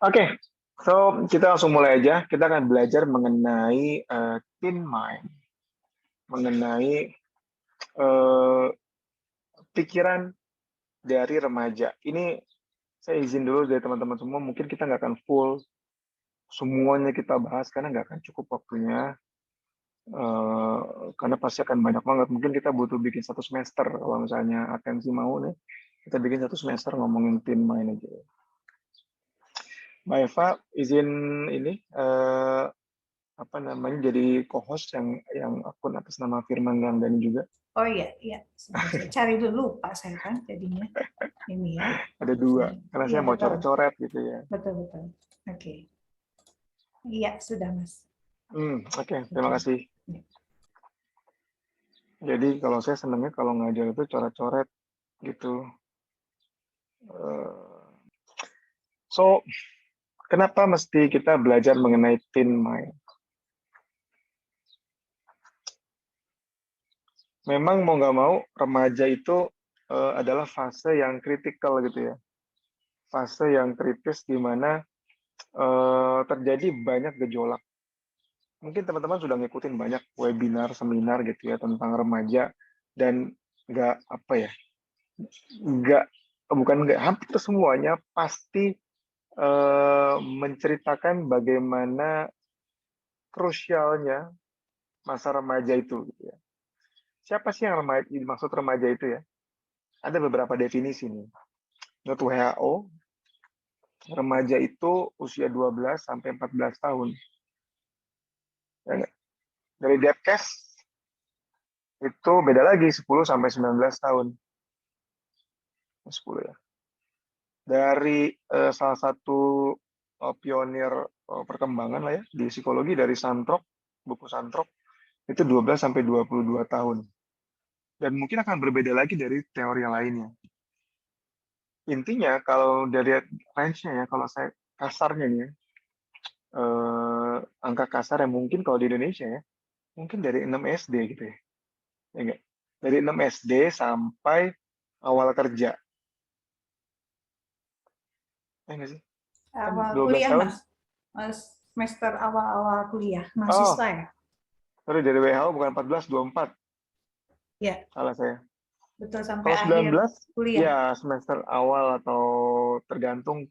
Oke, so kita langsung mulai aja. Kita akan belajar mengenai teen mind, mengenai eh, pikiran dari remaja. Ini saya izin dulu dari teman-teman semua, mungkin kita nggak akan full semuanya kita bahas karena nggak akan cukup waktunya. eh, karena pasti akan banyak banget. Mungkin kita butuh bikin satu semester kalau misalnya atensi mau nih. Kita bikin satu semester ngomongin teen mind aja. Mbak Eva, izin ini apa namanya jadi co-host yang akun atas nama Firman Ramdhani juga. Oh iya, iya. Sebentar, saya cari dulu Pak saya kan jadinya. Ini ya. Ada dua, karena Iya, saya mau betul. coret-coret gitu ya. Betul, betul. Oke. Iya, sudah Mas. Oke, terima kasih. Ya. Jadi kalau saya senangnya kalau ngajar itu coret-coret gitu. So, kenapa mesti kita belajar mengenai teen mind? Memang mau nggak mau remaja itu adalah fase yang kritikal gitu ya. Fase yang kritis di mana terjadi banyak gejolak. Mungkin teman-teman sudah ngikutin banyak webinar, seminar gitu ya tentang remaja dan nggak apa ya, nggak bukan nggak hampir semuanya pasti menceritakan bagaimana krusialnya masa remaja itu. Gitu ya. Siapa sih yang dimaksud remaja itu ya? Ada beberapa definisi nih. Menurut WHO, remaja itu usia 12 sampai 14 tahun. Ya, dari Depkes itu beda lagi 10 sampai 19 tahun. 10 ya. Dari salah satu pionir perkembangan lah ya di psikologi dari Santrok, buku Santrok itu 12 sampai 22 tahun. Dan mungkin akan berbeda lagi dari teori yang lainnya. Intinya kalau dari range-nya ya, kalau saya kasarnya nih ya, angka kasar yang mungkin kalau di Indonesia ya, mungkin dari 6 SD gitu ya. Ya enggak? Dari 6 SD sampai awal kerja. Ya enggak sih? Kan Awal 12 kuliah tahun. Mas. Semester awal-awal kuliah, Oh, mahasiswa ya? sorry dari WHO bukan 14, 24. Ya, Salah saya. betul sampai Kalau akhir 19 kuliah. ya semester awal atau tergantung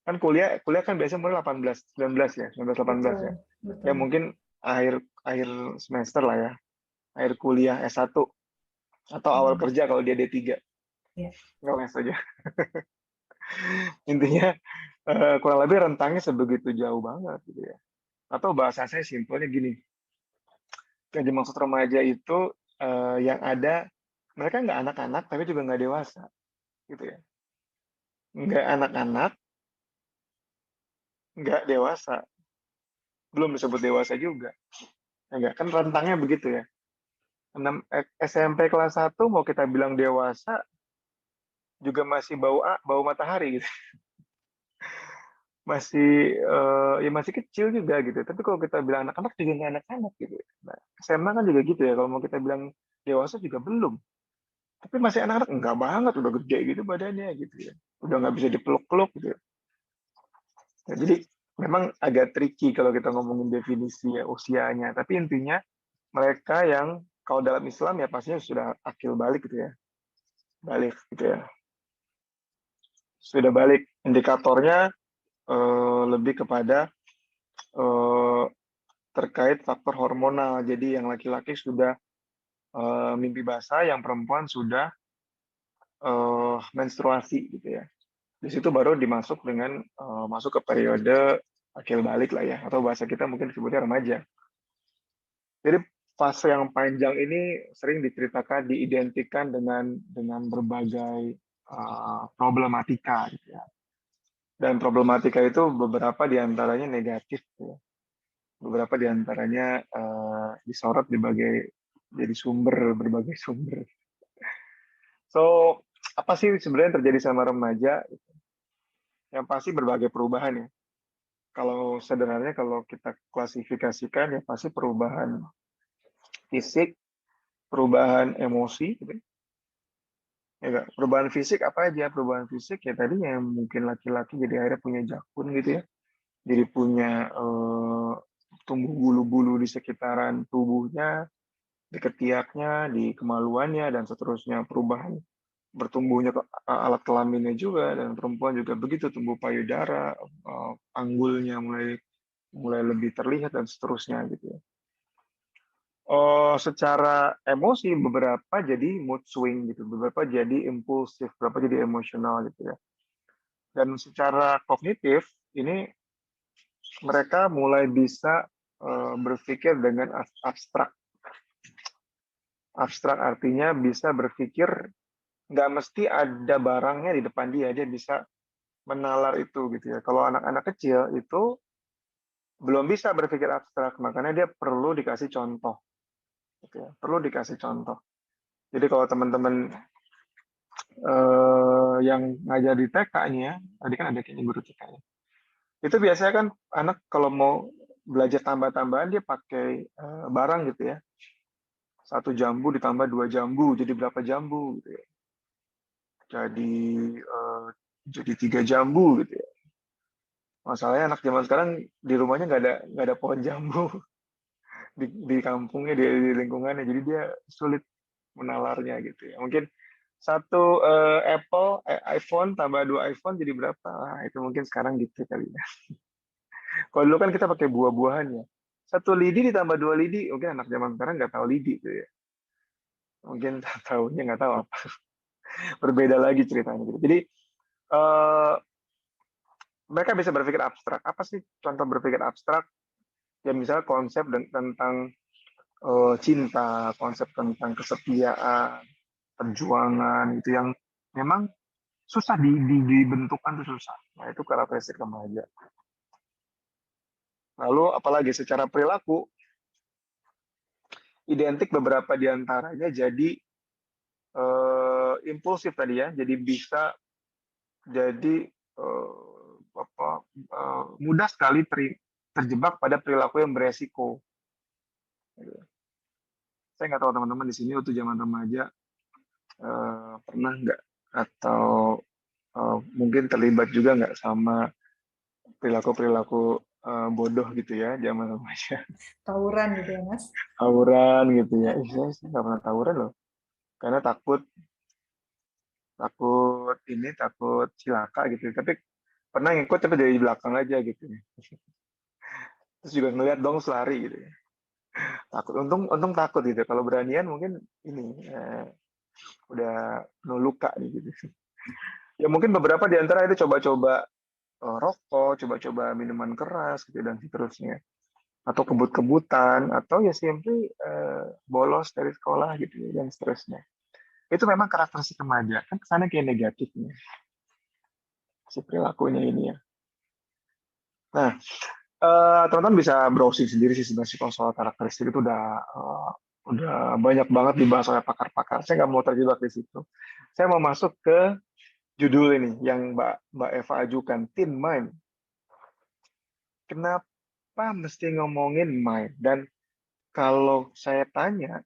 kan kuliah kan biasanya mulai 18 19 ya 19 18 ya Betul, ya betul. mungkin akhir akhir semester lah ya akhir kuliah S1 atau awal kerja kalau dia D3 Ya. nggak les aja intinya kurang lebih rentangnya sebegitu jauh banget gitu ya atau bahasa saya simpelnya gini yang dimaksud remaja itu yang ada mereka nggak anak-anak tapi juga nggak dewasa gitu ya nggak anak-anak nggak dewasa belum disebut dewasa juga enggak kan rentangnya begitu ya 6 SMP kelas 1 mau kita bilang dewasa juga masih bau matahari gitu masih ya masih kecil juga gitu tapi kalau kita bilang anak-anak juga nggak anak-anak gitu nah SMA kan juga gitu ya kalau mau kita bilang dewasa juga belum tapi masih anak-anak enggak banget udah gede gitu badannya gitu ya udah nggak bisa dipeluk-peluk gitu ya. Nah, jadi memang agak tricky kalau kita ngomongin definisi ya usianya tapi intinya mereka yang kalau dalam Islam ya pastinya sudah akil balik gitu ya balik gitu ya sudah balik indikatornya lebih kepada eh, terkait faktor hormonal jadi yang laki-laki sudah mimpi basah yang perempuan sudah menstruasi gitu ya di situ baru dimasuk dengan masuk ke periode akil balik lah ya atau bahasa kita mungkin disebutnya remaja jadi fase yang panjang ini sering diceritakan diidentikan dengan berbagai problematika gitu ya dan problematika itu beberapa diantaranya negatif ya. Beberapa diantaranya disorot jadi berbagai sumber. So apa sih sebenarnya yang terjadi sama remaja? Yang pasti berbagai perubahan ya. Kalau sederhananya kalau kita klasifikasikan ya pasti perubahan fisik, perubahan emosi, gitu. Ya nggak? Perubahan fisik apa aja? Perubahan fisik ya tadi yang mungkin laki-laki jadi akhirnya punya jakun gitu ya. jadi punya tumbuh bulu-bulu di sekitaran tubuhnya, di ketiaknya, di kemaluannya, dan seterusnya. Perubahan bertumbuhnya alat kelaminnya juga, dan perempuan juga begitu, tumbuh payudara, anggulnya mulai mulai lebih terlihat, dan seterusnya gitu ya. Secara emosi beberapa jadi mood swing gitu, beberapa jadi impulsif, beberapa jadi emosional gitu ya. Dan secara kognitif ini mereka mulai bisa berpikir dengan abstrak. Abstrak artinya bisa berpikir nggak mesti ada barangnya di depan dia bisa menalar itu gitu ya. Kalau anak-anak kecil itu belum bisa berpikir abstrak, makanya dia perlu dikasih contoh. Gitu ya. Perlu dikasih contoh. Jadi kalau teman-teman yang ngajar di TK nih ya, tadi kan ada kayaknya guru TK ya. Itu biasanya kan anak kalau mau belajar tambah-tambahan dia pakai barang gitu ya. 1 jambu ditambah 2 jambu, jadi berapa jambu gitu ya. Jadi jadi 3 jambu gitu ya. Masalahnya anak zaman sekarang di rumahnya nggak ada pohon jambu di kampungnya di lingkungannya, jadi dia sulit menalarnya gitu ya. Mungkin satu iPhone tambah 2 iPhone jadi berapa? Nah, itu mungkin sekarang gitu kali ya. Kalau dulu kan kita pakai buah-buahan ya. 1 lidi ditambah 2 lidi, mungkin anak zaman sekarang nggak tahu lidi gitu ya. Mungkin tahunya nggak tahu apa. Berbeda lagi ceritanya gitu. Jadi eh, mereka bisa berpikir abstrak. Apa sih contoh berpikir abstrak? Ya misalnya konsep tentang cinta, konsep tentang kesetiaan, perjuangan itu yang memang susah dibentukkan tuh susah. Nah itu karakteristik remaja. Lalu apalagi secara perilaku identik beberapa diantaranya jadi impulsif tadi ya, jadi bisa jadi mudah sekali terjebak pada perilaku yang beresiko. Saya nggak tahu teman-teman di sini waktu zaman remaja pernah nggak atau mungkin terlibat juga nggak sama perilaku-perilaku bodoh gitu ya zaman remaja. Tawuran gitu ya, Mas. Tawuran gitu ya. Saya sih nggak pernah tawuran loh. Karena takut takut cilaka gitu. Tapi pernah ngikut tapi dari belakang aja gitu. Terus juga ngeliat dong selari gitu. Takut. Untung takut gitu. Kalau beranian mungkin ini udah penuh luka nih gitu. Ya mungkin beberapa di antara itu coba-coba rokok, coba-coba minuman keras gitu dan seterusnya. Atau kebut-kebutan atau ya simply bolos dari sekolah gitu dan seterusnya. Itu memang karakteristik remaja kan kesana kayak negatifnya si perilakunya ini ya. Nah, teman-teman bisa browsing sendiri sih sebenarnya kalau soal karakteristik itu udah banyak banget dibahas oleh pakar-pakar. Saya nggak mau terjebak di situ. Saya mau masuk ke judul ini yang Mbak Eva ajukan, Teen Mind. Kenapa mesti ngomongin mind? Dan kalau saya tanya,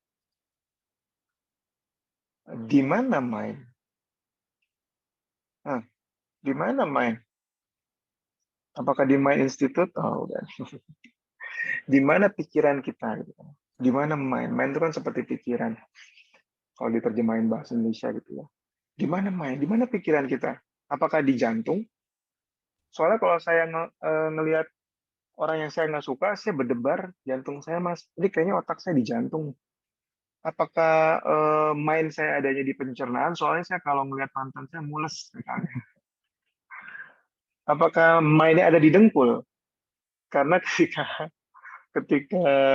di mana mind? Nah, di mana mind? Apakah di Mind Institute? Oh, udah. Di mana pikiran kita? Gitu. Di mana mind? Mind itu kan seperti pikiran. Kalau diterjemahin bahasa Indonesia gitu ya. Di mana mind? Di mana pikiran kita? Apakah di jantung? Soalnya kalau saya ngelihat orang yang saya nggak suka, saya berdebar jantung saya mas. Ini kayaknya otak saya di jantung. Apakah mind saya adanya di pencernaan? Soalnya saya kalau ngelihat mantan saya mules. Misalnya. Apakah mindnya ada di dengkul? Karena ketika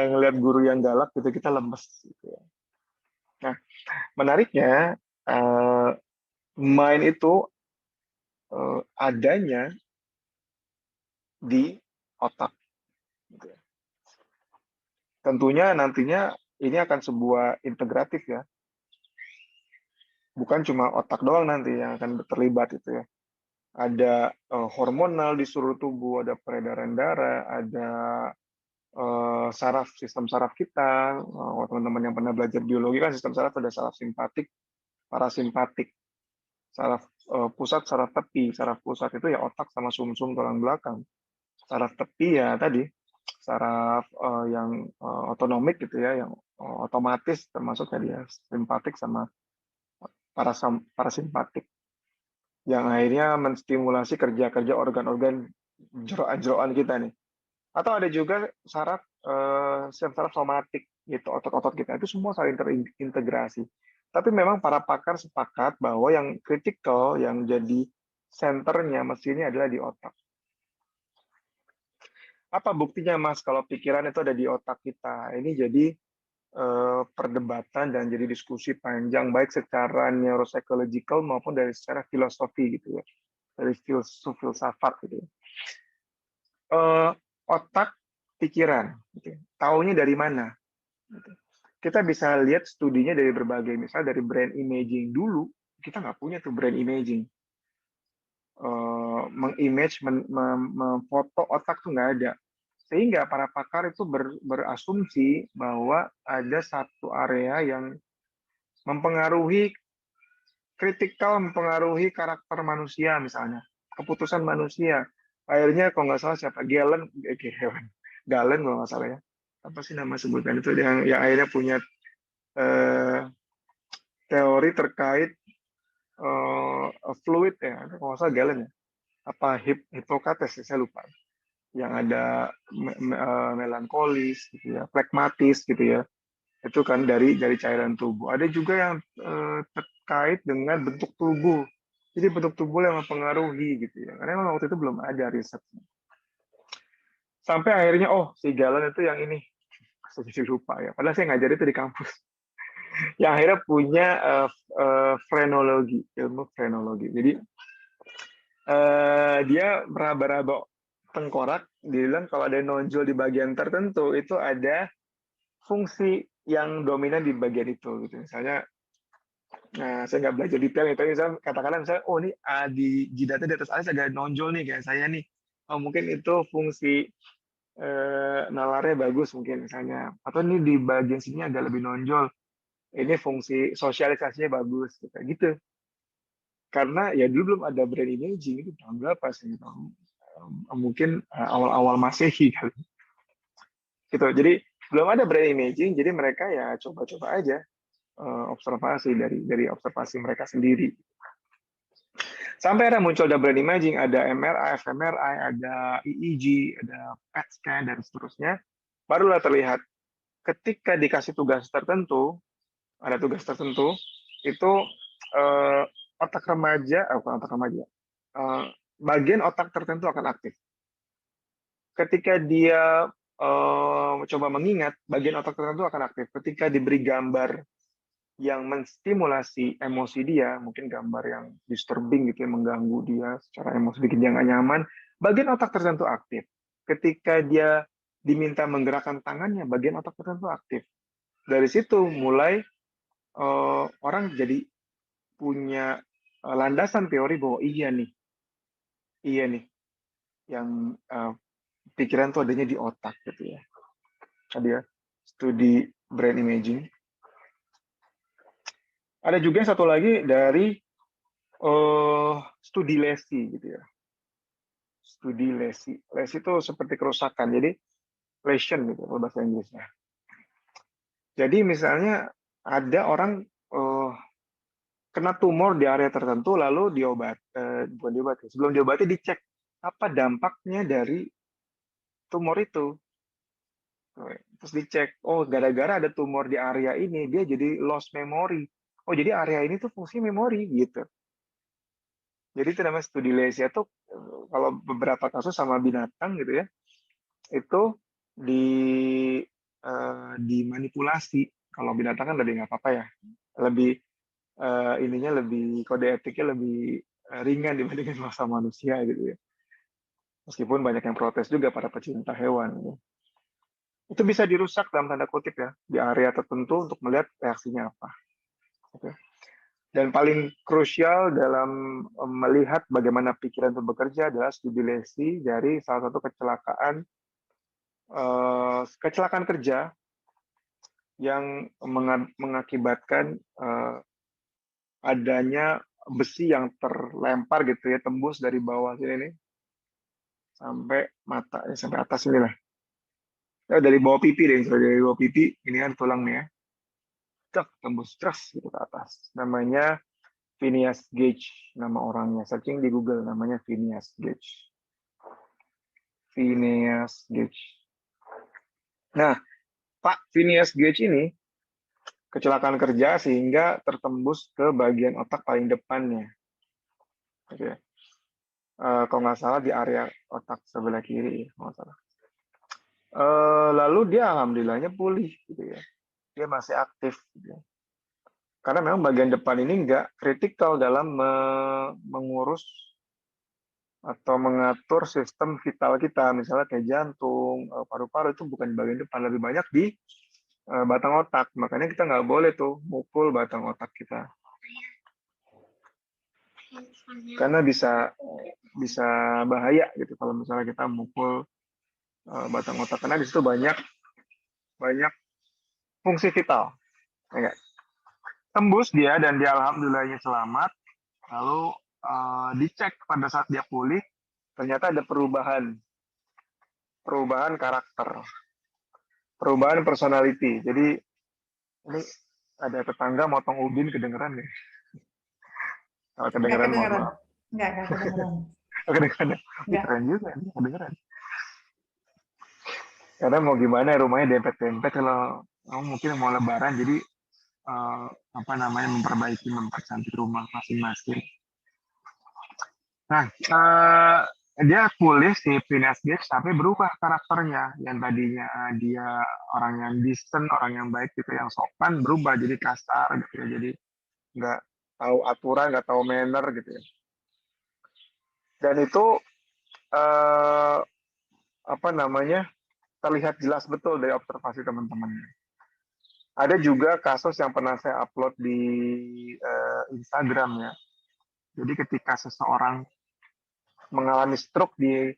ngelihat guru yang galak gitu kita lemes. Gitu ya. Nah, menariknya mind itu adanya di otak. Gitu ya. Tentunya nantinya ini akan sebuah integratif ya. Bukan cuma otak doang nanti yang akan terlibat itu ya. Ada hormonal di seluruh tubuh, ada peredaran darah, ada sistem saraf kita. Teman-teman yang pernah belajar biologi kan sistem saraf ada saraf simpatik, parasimpatik. Saraf pusat, saraf tepi. Saraf pusat itu ya otak sama sumsum tulang belakang. saraf tepi ya tadi, saraf yang otonomik gitu ya, yang otomatis termasuk tadi ya, simpatik sama parasimpatik, yang akhirnya menstimulasi kerja-kerja organ-organ jeroan-jeroan kita nih. Atau ada juga sistem saraf somatik gitu, otot-otot kita itu semua saling terintegrasi. Tapi memang para pakar sepakat bahwa yang kritikal, yang jadi senternya mesinnya adalah di otak. Apa buktinya Mas kalau pikiran itu ada di otak kita? Ini jadi perdebatan dan jadi diskusi panjang baik secara neuropsychological maupun dari secara filosofi gitu ya, dari filsafat gitu ya. Otak, pikiran, gitu. Taunya dari mana? Gitu. Kita bisa lihat studinya dari berbagai, misal dari brain imaging dulu, kita nggak punya tuh brain imaging. Mengimage, memfoto otak tuh nggak ada. Sehingga para pakar itu berasumsi bahwa ada satu area yang mempengaruhi, kritikal mempengaruhi karakter manusia misalnya, keputusan manusia. Akhirnya kalau nggak salah siapa, Galen kalau nggak salah ya. Apa sih nama sebutan itu yang akhirnya punya teori terkait fluid ya, kalau nggak salah Galen ya. Apa Hippocrates, saya lupa. Yang ada melankolis gitu ya, plekmatis gitu ya. Itu kan dari cairan tubuh. Ada juga yang terkait dengan bentuk tubuh. Jadi bentuk tubuh yang mempengaruhi gitu ya. Karena memang waktu itu belum ada riset. Sampai akhirnya si Galen itu yang ini. Saya jadi lupa ya. Padahal saya ngajar itu di kampus. Yang akhirnya punya frenologi, ilmu frenologi. Jadi dia meraba-raba tengkorak, dia bilang kalau ada nonjol di bagian tertentu itu ada fungsi yang dominan di bagian itu gitu. Misalnya, nah saya nggak belajar detail itu, misalnya katakanlah misalnya ini di jidatnya di atas alis ada nonjol nih kayak saya nih, mungkin itu fungsi nalarnya bagus mungkin misalnya, atau ini di bagian sini agak lebih nonjol, ini fungsi sosialisasinya bagus gitu. Karena ya dulu belum ada brain imaging, itu tahun berapa sih, mungkin awal-awal Masehi kali gitu. Jadi belum ada brain imaging, jadi mereka ya coba-coba aja observasi dari observasi mereka sendiri. Sampai ada muncul ada brain imaging, ada MRI, fMRI, ada EEG, ada PET scan dan seterusnya. Barulah terlihat ketika dikasih tugas tertentu, ada tugas tertentu, itu otak remaja, bukan otak remaja, bagian otak tertentu akan aktif. Ketika dia coba mengingat, bagian otak tertentu akan aktif. Ketika diberi gambar yang menstimulasi emosi dia, mungkin gambar yang disturbing gitu, yang mengganggu dia secara emosi, bikin dia nggak nyaman, bagian otak tertentu aktif. Ketika dia diminta menggerakkan tangannya, bagian otak tertentu aktif. Dari situ mulai orang jadi punya landasan teori bahwa iya nih, yang pikiran tuh adanya di otak gitu ya. Tadi ya, studi brain imaging. Ada juga yang satu lagi dari studi lesi gitu ya. Studi lesi. Lesi itu seperti kerusakan. Jadi lesion gitu bahasa Inggrisnya. Jadi misalnya ada orang kena tumor di area tertentu lalu bukan diobati, sebelum diobati dicek apa dampaknya dari tumor itu. Terus dicek, gara-gara ada tumor di area ini dia jadi lost memory. Jadi area ini tuh fungsi memori gitu. Jadi itu namanya studi lesi, atau kalau beberapa kasus sama binatang gitu ya, itu dimanipulasi. Kalau binatang kan lebih nggak apa-apa ya, lebih ininya lebih, kode etiknya lebih ringan dibandingkan masa manusia gitu ya. Meskipun banyak yang protes juga para pecinta hewan. Gitu. Itu bisa dirusak dalam tanda kutip ya di area tertentu untuk melihat reaksinya apa. Gitu. Dan paling krusial dalam melihat bagaimana pikiran itu bekerja adalah studi lesi dari salah satu kecelakaan kerja yang mengakibatkan adanya besi yang terlempar gitu ya, tembus dari bawah sini nih sampai mata sampai atas ini lah. Ya, dari bawah pipi deh, dari bawah pipi ini kan tulang nih ya. Cek, tembus terus gitu ke atas. Namanya Phineas Gage, nama orangnya. Searching di Google, namanya Phineas Gage. Phineas Gage. Nah, Pak Phineas Gage ini kecelakaan kerja sehingga tertembus ke bagian otak paling depannya. Oke. Kalau nggak salah di area otak sebelah kiri, nggak salah. Lalu dia alhamdulillahnya pulih, gitu ya. Dia masih aktif. Gitu ya. Karena memang bagian depan ini nggak kritikal dalam mengurus atau mengatur sistem vital kita, misalnya kayak jantung, paru-paru itu bukan di bagian depan, lebih banyak di batang otak. Makanya kita nggak boleh tuh mukul batang otak kita. Karena bisa bahaya gitu kalau misalnya kita mukul batang otak, karena di situ banyak fungsi vital. Ya, tembus dia dan dia alhamdulillahnya selamat. Lalu dicek pada saat dia pulih, ternyata ada perubahan karakter, perubahan personality. Jadi ini ada tetangga motong ubin, kedengeran nih. Kalau Nggak kedengeran mohon kedengeran. maaf. Nggak kedengeran. Kedengeran. Nggak. Keren juga nih, kedengeran. Karena mau gimana rumahnya dempet-dempet, kalau mungkin mau lebaran jadi mempercantik rumah masing-masing. Nah, dia pulih si Phineas Gage tapi berubah karakternya. Yang tadinya dia orang yang distant, orang yang baik gitu, yang sopan, berubah jadi kasar gitu ya. Jadi nggak tahu aturan, nggak tahu manner gitu ya. Dan itu terlihat jelas betul dari observasi teman-teman. Ada juga kasus yang pernah saya upload di Instagram ya. Jadi ketika seseorang mengalami stroke di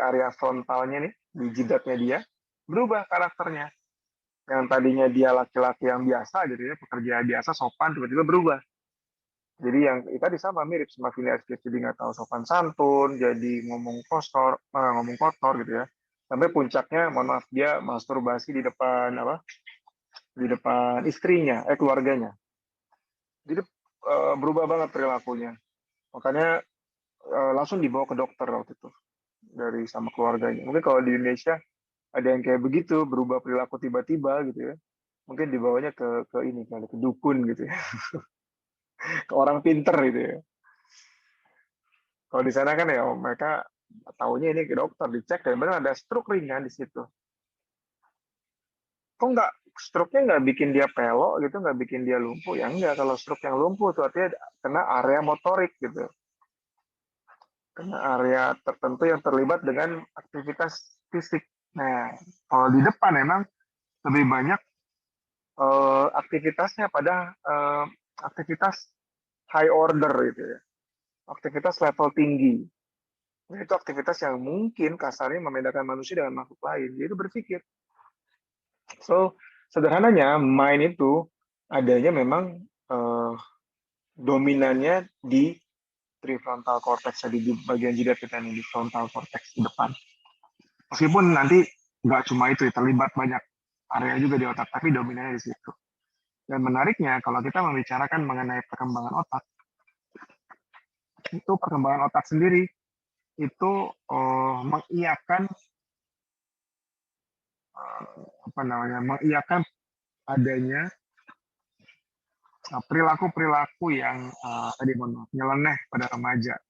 area frontalnya nih, di jidatnya dia, berubah karakternya. Yang tadinya dia laki-laki yang biasa gitu ya, pekerja biasa, sopan, tiba-tiba berubah. Jadi yang tadi sama, mirip sama Phineas Gage, jadi nggak tahu sopan santun, jadi ngomong kotor gitu ya. Sampai puncaknya, mohon maaf, dia masturbasi di depan istrinya, keluarganya. Jadi berubah banget perilakunya. Makanya langsung dibawa ke dokter waktu itu dari sama keluarganya. Mungkin kalau di Indonesia ada yang kayak begitu, berubah perilaku tiba-tiba gitu ya. Mungkin dibawanya ke ini kali, ke dukun gitu ya. Ke orang pinter gitu ya. Kalau di sana kan ya mereka taunya ini ke dokter, dicek dan benar ada stroke ringan di situ. Kok nggak stroke-nya nggak bikin dia pelok gitu, nggak bikin dia lumpuh? Ya enggak, kalau stroke yang lumpuh itu artinya kena area motorik gitu. Kena area tertentu yang terlibat dengan aktivitas fisik. Nah, kalau di depan memang lebih banyak aktivitasnya pada aktivitas high order gitu ya. Aktivitas level tinggi. Nah, itu aktivitas yang mungkin kasarnya membedakan manusia dengan makhluk lain, yaitu berpikir. So, sederhananya, mind itu adanya memang dominannya di prefrontal cortex, di bagian jidat kita nih, di frontal cortex di depan. Meskipun nanti nggak cuma itu, terlibat banyak area juga di otak, tapi dominannya di situ. Dan menariknya, kalau kita membicarakan mengenai perkembangan otak, itu perkembangan otak sendiri itu mengiyakan adanya perilaku-perilaku yang nyeleneh pada remaja.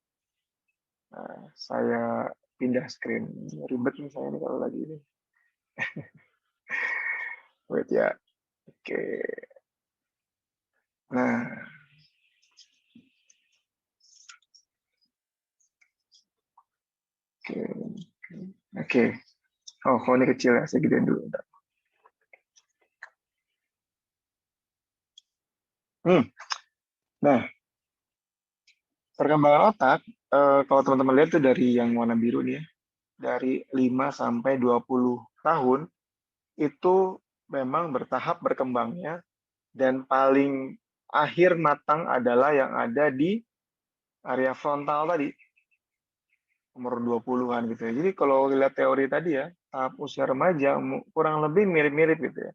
Saya pindah screen, ribet nih saya nih kalau lagi ini. Wait ya, oke. Nah, oke. Oh, ini kecil ya, saya gedein dulu. Nah, perkembangan otak, kalau teman-teman lihat tuh dari yang warna biru nih ya, dari 5 sampai 20 tahun, itu memang bertahap berkembangnya, dan paling akhir matang adalah yang ada di area frontal tadi. umur 20-an gitu ya. Jadi kalau lihat teori tadi ya, tahap usia remaja kurang lebih mirip-mirip gitu ya.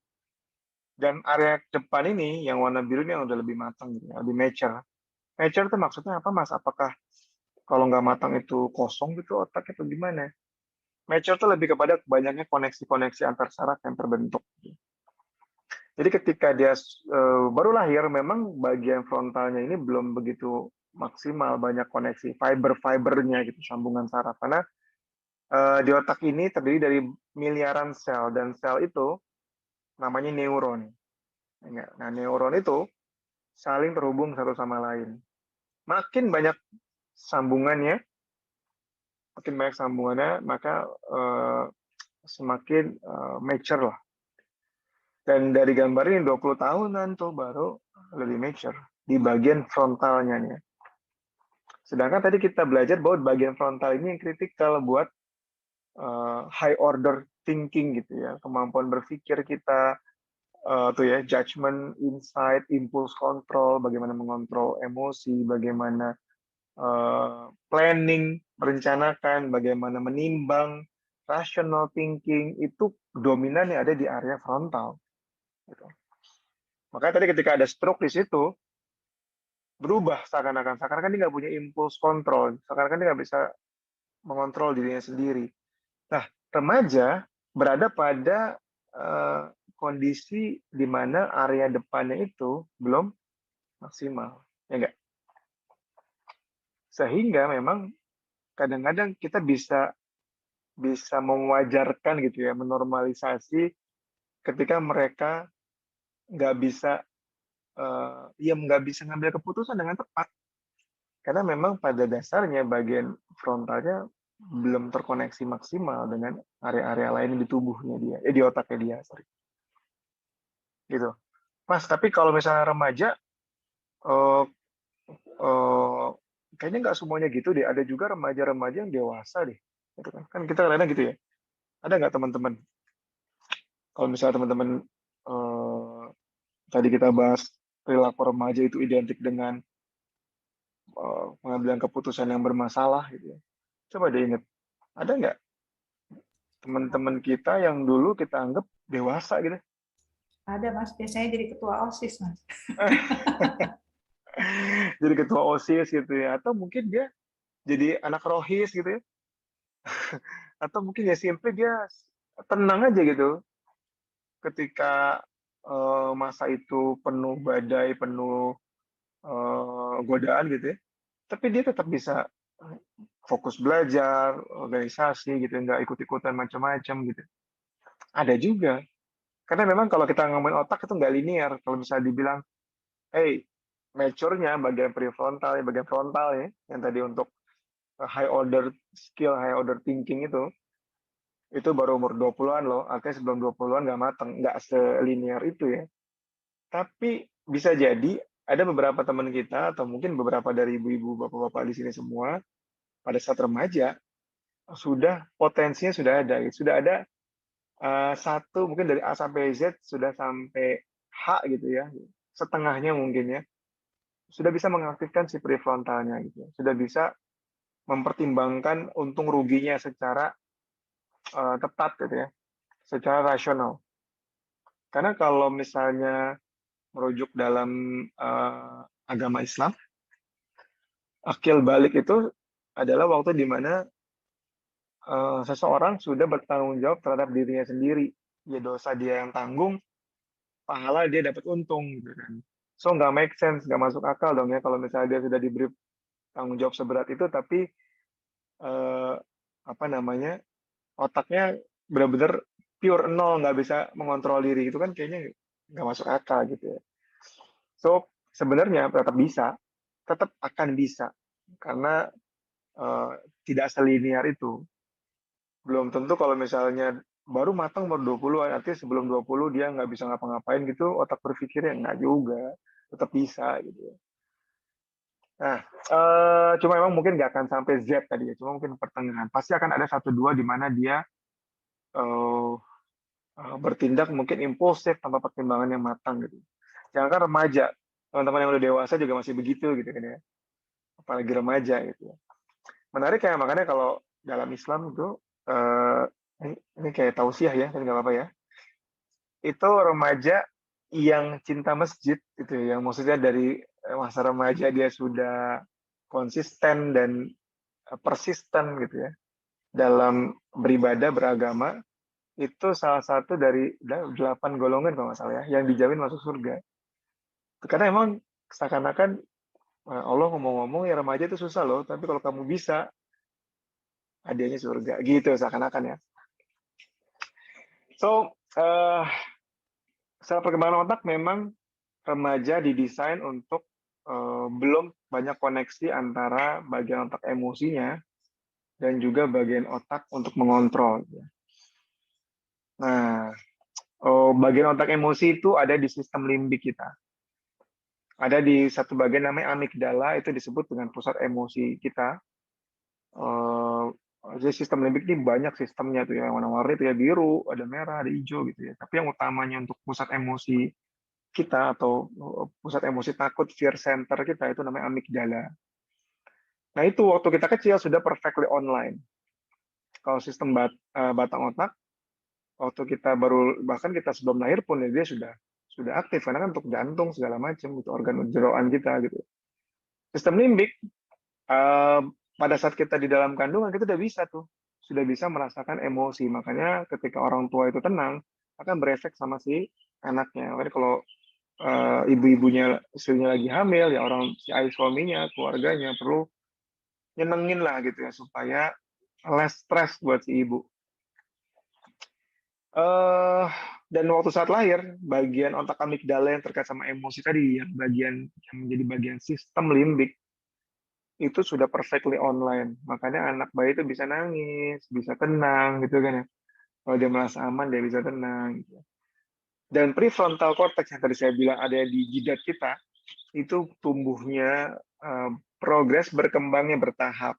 Dan area depan ini yang warna biru ini yang udah lebih matang gitu ya, lebih mature. Mature itu maksudnya apa Mas? Apakah kalau nggak matang itu kosong gitu otak itu gimana? Mature itu lebih kepada banyaknya koneksi-koneksi antar saraf yang terbentuk. Jadi ketika dia baru lahir, memang bagian frontalnya ini belum begitu maksimal banyak koneksi fiber-fibernya gitu, sambungan saraf. Karena di otak ini terdiri dari miliaran sel dan sel itu namanya neuron. Nah, neuron itu saling terhubung satu sama lain. Makin banyak sambungannya, maka semakin mature lah. Dan dari gambar ini 20 tahunan tuh baru lebih mature di bagian frontalnya nih. Sedangkan tadi kita belajar bahwa bagian frontal ini yang kritikal buat high order thinking gitu ya, kemampuan berpikir kita, tuh ya, judgment, insight, impulse control, bagaimana mengontrol emosi, bagaimana planning, merencanakan, bagaimana menimbang, rational thinking, itu dominan yang ada di area frontal. Gitu. Makanya tadi ketika ada stroke di situ, berubah seakan-akan dia nggak punya impulse control, seakan-akan dia nggak bisa mengontrol dirinya sendiri. Nah, remaja berada pada kondisi di mana area depannya itu belum maksimal, ya enggak? Sehingga memang kadang-kadang kita bisa mewajarkan gitu ya, menormalisasi ketika mereka nggak bisa nggak bisa ngambil keputusan dengan tepat. Karena memang pada dasarnya bagian frontalnya belum terkoneksi maksimal dengan area-area lain di tubuhnya dia, di otaknya dia, sorry. Gitu. Mas, tapi kalau misalnya remaja, eh, eh, kayaknya nggak semuanya gitu deh. Ada juga remaja-remaja yang dewasa deh. Gitu kan? Kan kita kadang gitu ya. Ada nggak teman-teman? Kalau misalnya teman-teman tadi kita bahas perilaku remaja itu identik dengan pengambilan keputusan yang bermasalah gitu ya. Coba deh ingat, ada nggak teman-teman kita yang dulu kita anggap dewasa gitu? Ada Mas, biasanya jadi ketua OSIS Mas. Jadi ketua OSIS gitu ya, atau mungkin dia jadi anak rohis gitu ya, atau mungkin ya simply dia tenang aja gitu ketika masa itu penuh badai, penuh godaan gitu ya, tapi dia tetap bisa fokus belajar, organisasi gitu, nggak ikut-ikutan macam-macam gitu. Ada juga. Karena memang kalau kita ngomongin otak itu nggak linear. Kalau misalnya dibilang, hey, mature-nya bagian prefrontal, bagian frontal ya, yang tadi untuk high order skill, high order thinking itu baru umur 20-an loh. Artinya sebelum 20-an nggak matang, nggak selinier itu ya. Tapi bisa jadi ada beberapa teman kita, atau mungkin beberapa dari ibu-ibu, bapak-bapak di sini semua, pada saat remaja, potensinya sudah ada. Sudah ada satu, mungkin dari A sampai Z, sudah sampai H gitu ya. Setengahnya mungkin ya. Sudah bisa mengaktifkan si prefrontalnya gitu. Sudah bisa mempertimbangkan untung ruginya secara tepat gitu ya, secara rasional. Karena kalau misalnya merujuk dalam agama Islam, akil balik itu adalah waktu di mana seseorang sudah bertanggung jawab terhadap dirinya sendiri. Ya dosa dia yang tanggung, pahala dia dapat untung gitu kan. So nggak make sense, nggak masuk akal dong ya kalau misalnya dia sudah diberi tanggung jawab seberat itu, tapi eh, apa namanya, otaknya benar-benar pure nol, nggak bisa mengontrol diri, itu kan kayaknya nggak masuk akal gitu ya. So sebenarnya tetap akan bisa, karena eh, tidak selinier itu. Belum tentu kalau misalnya baru matang umur 20-an, artinya sebelum 20 dia nggak bisa ngapa-ngapain gitu, otak berpikirnya nggak juga, tetap bisa gitu ya. Nah, cuma memang mungkin nggak akan sampai Z tadi ya, cuma mungkin pertengahan. Pasti akan ada satu dua di mana dia eh, bertindak mungkin impulsif tanpa pertimbangan yang matang gitu. Jangan kan remaja, teman-teman yang udah dewasa juga masih begitu gitu kan ya. Apalagi remaja gitu ya. Menarik ya, makanya kalau dalam Islam itu, eh, ini kayak tausiah ya, tapi nggak apa-apa ya. Itu remaja yang cinta masjid, itu yang maksudnya dari masa remaja dia sudah konsisten dan persisten gitu ya dalam beribadah beragama, itu salah satu dari 8 golongan kalau nggak salah ya yang dijamin masuk surga. Karena emang seakan-akan Allah ngomong-ngomong ya remaja itu susah loh, tapi kalau kamu bisa hadiahnya surga gitu seakan-akan ya. So, secara perkembangan otak memang remaja didesain untuk belum banyak koneksi antara bagian otak emosinya dan juga bagian otak untuk mengontrol. Nah, bagian otak emosi itu ada di sistem limbik kita. Ada di satu bagian namanya amigdala, itu disebut dengan pusat emosi kita. Jadi sistem limbik ini banyak sistemnya tuh ya, warna-warni itu ya, biru, ada merah, ada hijau gitu ya. Tapi yang utamanya untuk pusat emosi kita atau pusat emosi takut, fear center kita itu namanya amigdala. Nah itu waktu kita kecil sudah perfectly online. Kalau sistem batang otak, waktu kita baru, bahkan kita sebelum lahir pun ya, dia sudah aktif karena kan untuk jantung segala macam itu organ jeroan kita gitu. Sistem limbik pada saat kita di dalam kandungan kita sudah bisa merasakan emosi. Makanya ketika orang tua itu tenang akan berefek sama si anaknya. Makanya kalau ibu-ibunya istrinya lagi hamil ya si ayah suaminya keluarganya perlu nyenengin lah gitu ya supaya less stress buat si ibu. Dan waktu saat lahir, bagian otak amigdala yang terkait sama emosi tadi, yang menjadi bagian sistem limbik, itu sudah perfectly online. Makanya anak bayi itu bisa nangis, bisa tenang, gitu kan ya. Kalau dia merasa aman, dia bisa tenang. Gitu. Dan prefrontal cortex yang tadi saya bilang ada di jidat kita, itu tumbuhnya progres berkembangnya bertahap.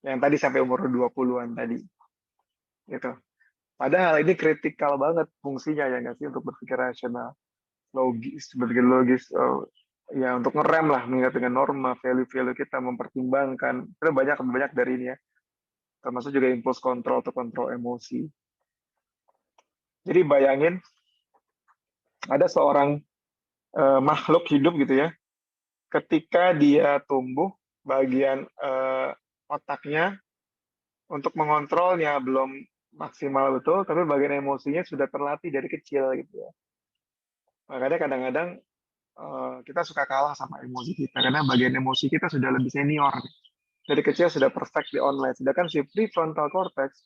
Yang tadi sampai umur 20-an tadi. Gitu. Padahal ini kritikal banget fungsinya ya nggak sih untuk berpikir rasional, berpikir logis, ya untuk ngerem lah mengingat dengan norma, value-value kita, mempertimbangkan. Kita banyak dari ini ya, termasuk juga impulse control atau kontrol emosi. Jadi bayangin ada seorang makhluk hidup gitu ya, ketika dia tumbuh bagian otaknya untuk mengontrolnya belum maksimal betul, tapi bagian emosinya sudah terlatih dari kecil gitu ya. Makanya kadang-kadang kita suka kalah sama emosi kita karena bagian emosi kita sudah lebih senior. Dari kecil sudah perfect di online. Sedangkan si prefrontal cortex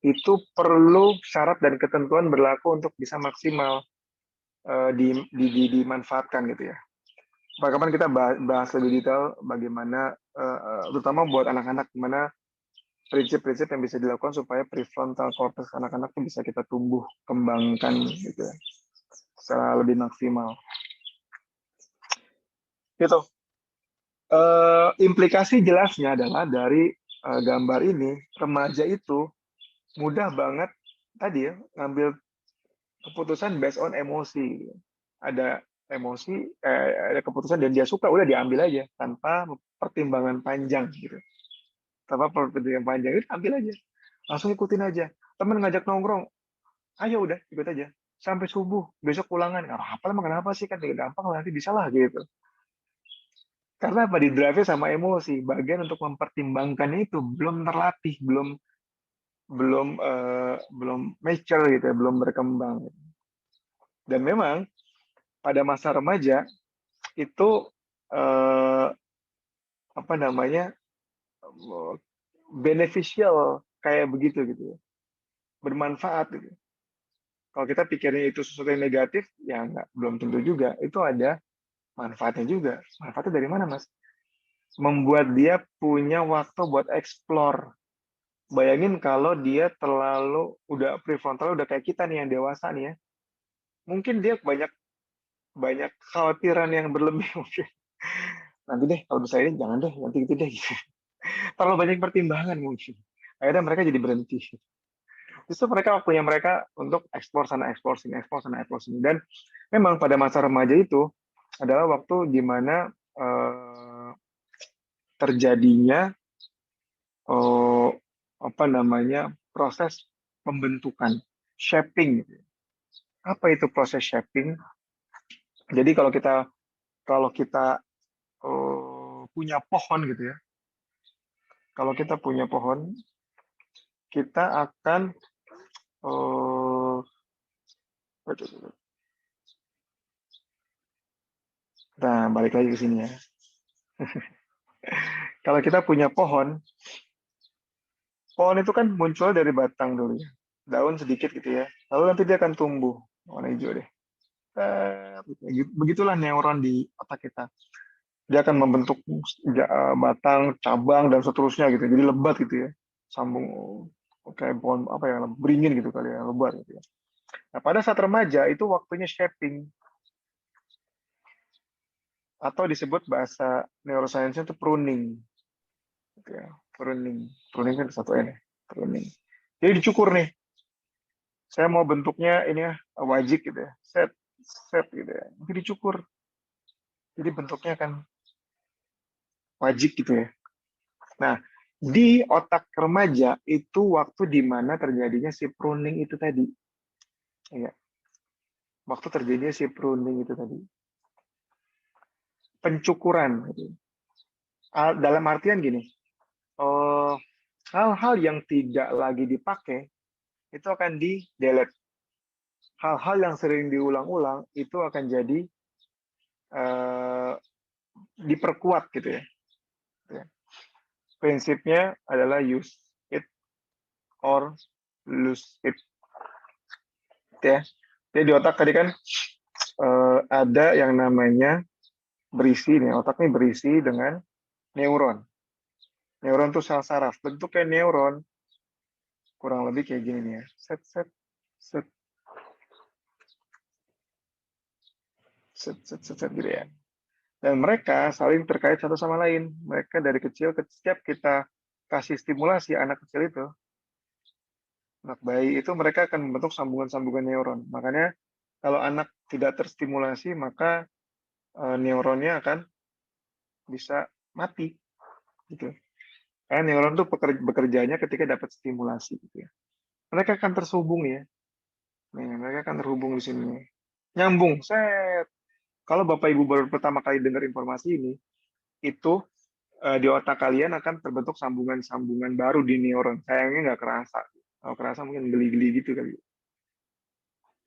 itu perlu syarat dan ketentuan berlaku untuk bisa maksimal dimanfaatkan gitu ya. Kapan kita bahas lebih detail bagaimana terutama buat anak-anak gimana prinsip-prinsip yang bisa dilakukan supaya prefrontal cortex anak-anak itu bisa kita tumbuh kembangkan gitu ya, secara lebih maksimal. Gitu. Implikasi jelasnya adalah dari gambar ini remaja itu mudah banget tadi ya ngambil keputusan based on emosi. Ada emosi, ada keputusan dan dia suka udah diambil aja tanpa pertimbangan panjang gitu. Tanpa pertimbangan panjang itu ambil aja, langsung ikutin aja. Temen ngajak nongkrong, ayo udah ikut aja sampai subuh besok ulangan. Apa emang kenapa sih kan gampang lah nanti bisa lah gitu. Karena apa? Di drive sama emosi. Bagian untuk mempertimbangkan itu belum terlatih, belum mature gitu ya, belum berkembang. Dan memang pada masa remaja itu apa namanya beneficial kayak begitu gitu ya, bermanfaat gitu. Kalau kita pikirnya itu sesuatu yang negatif, ya belum tentu juga. Itu ada manfaatnya juga. Manfaatnya dari mana, Mas? Membuat dia punya waktu buat explore. Bayangin kalau dia terlalu udah prefrontal udah kayak kita nih yang dewasa nih ya. Mungkin dia banyak khawatiran yang berlebih mungkin. Nanti deh kalau bisa ini jangan deh, nanti gitu deh gitu. Terlalu banyak pertimbangan mungkin. Akhirnya mereka jadi berhenti. Justru mereka waktunya mereka untuk eksplor sana, eksplor sini, eksplor sana, eksplor sini. Dan memang pada masa remaja itu adalah waktu di mana terjadinya eh, apa namanya, proses pembentukan, shaping gitu. Apa itu proses shaping? Jadi kalau kita punya pohon gitu ya. Kalau kita punya pohon, kita akan eh, nah, balik lagi ke sini ya. Kalau kita punya pohon, pohon itu kan muncul dari batang dulu ya. Daun sedikit gitu ya. Lalu nanti dia akan tumbuh. Warna hijau deh. Begitulah neuron di otak kita. Dia akan membentuk batang, cabang, dan seterusnya gitu. Jadi lebat gitu ya. Sambung kayak pohon apa ya, beringin gitu kali ya, lebat gitu ya. Nah, pada saat remaja itu waktunya shaping, atau disebut bahasa neuroscience itu pruning. Gitu ya. Pruning. Pruning kan satu N ya. Pruning. Jadi dicukur nih. Saya mau bentuknya ini ya, wajik gitu ya. Set, set gitu ya. Nanti dicukur. Jadi bentuknya akan wajik gitu ya. Nah, di otak remaja itu waktu di mana terjadinya si pruning itu tadi. Ya, waktu terjadinya si pruning itu tadi. Pencukuran. Gitu. Dalam artian gini, eh, hal-hal yang tidak lagi dipakai itu akan di-delete. Hal-hal yang sering diulang-ulang itu akan jadi eh, diperkuat gitu ya. Prinsipnya adalah use it or lose it. Ya. Jadi di otak tadi kan ada yang namanya berisi nih, otak ini berisi dengan neuron. Neuron itu sel saraf. Bentuknya neuron kurang lebih kayak gini nih ya. Set, set, set, set, set, set, set gitu ya. Dan mereka saling terkait satu sama lain. Mereka dari kecil, setiap kita kasih stimulasi anak kecil itu, anak bayi itu mereka akan membentuk sambungan-sambungan neuron. Makanya kalau anak tidak terstimulasi, maka neuronnya akan bisa mati. Gitu. Karena neuron itu bekerjanya ketika dapat stimulasi. Gitu ya. Mereka akan terhubung ya. Nih, mereka akan terhubung di sini. Nyambung, set. Kalau Bapak Ibu baru pertama kali dengar informasi ini, itu di otak kalian akan terbentuk sambungan-sambungan baru di neuron. Sayangnya nggak kerasa. Kalau kerasa mungkin geli-geli gitu kali.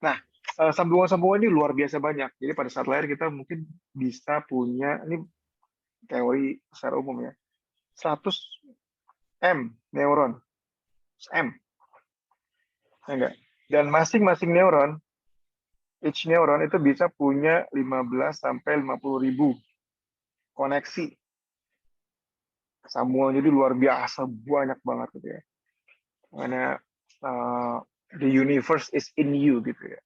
Nah, sambungan-sambungan ini luar biasa banyak. Jadi pada saat lahir kita mungkin bisa punya, ini teori secara umum ya, 100 M neuron. M. Ya enggak? Dan masing-masing neuron, each neuron itu bisa punya 15 sampai 50 ribu koneksi. Sambungan jadi luar biasa, banyak banget gitu ya. Karena the universe is in you gitu ya.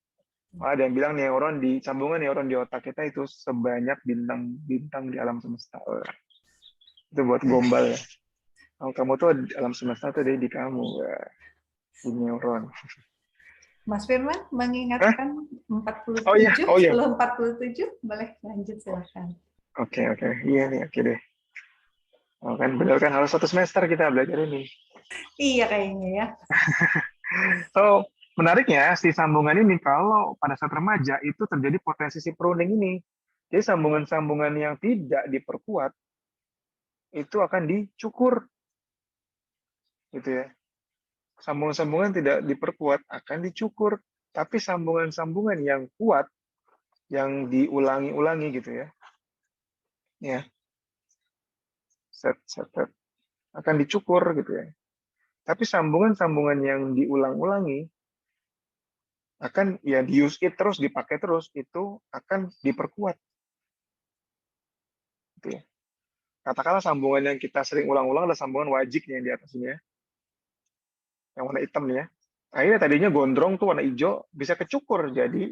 Ada yang bilang neuron di sambungan neuron di otak kita itu sebanyak bintang-bintang di alam semesta. Itu buat gombal ya. Kamu tuh alam semesta tuh ada di kamu, ya. Di neuron. Mas Firman Hah? mengingatkan Oh iya, 47, oh iya. 10:47, boleh lanjut silakan. Oke, iya nih, oke deh. Oh, kan benar kan harus 1 semester kita belajar ini. Iya kayaknya ya. So, menariknya si sambungan ini kalau pada saat remaja itu terjadi potensi si pruning ini. Jadi sambungan-sambungan yang tidak diperkuat itu akan dicukur, gitu ya. Sambungan-sambungan tidak diperkuat akan dicukur, tapi sambungan-sambungan yang kuat, yang diulangi-ulangi gitu ya, set, set, set, akan dicukur gitu ya. Tapi sambungan-sambungan yang diulang-ulangi akan ya di use it terus, dipakai terus, itu akan diperkuat. Gitu ya. Katakanlah sambungan yang kita sering ulang-ulang adalah sambungan wajik yang di atas ini ya, yang warna hitam nih ya. Akhirnya tadinya gondrong tuh warna hijau bisa kecukur jadi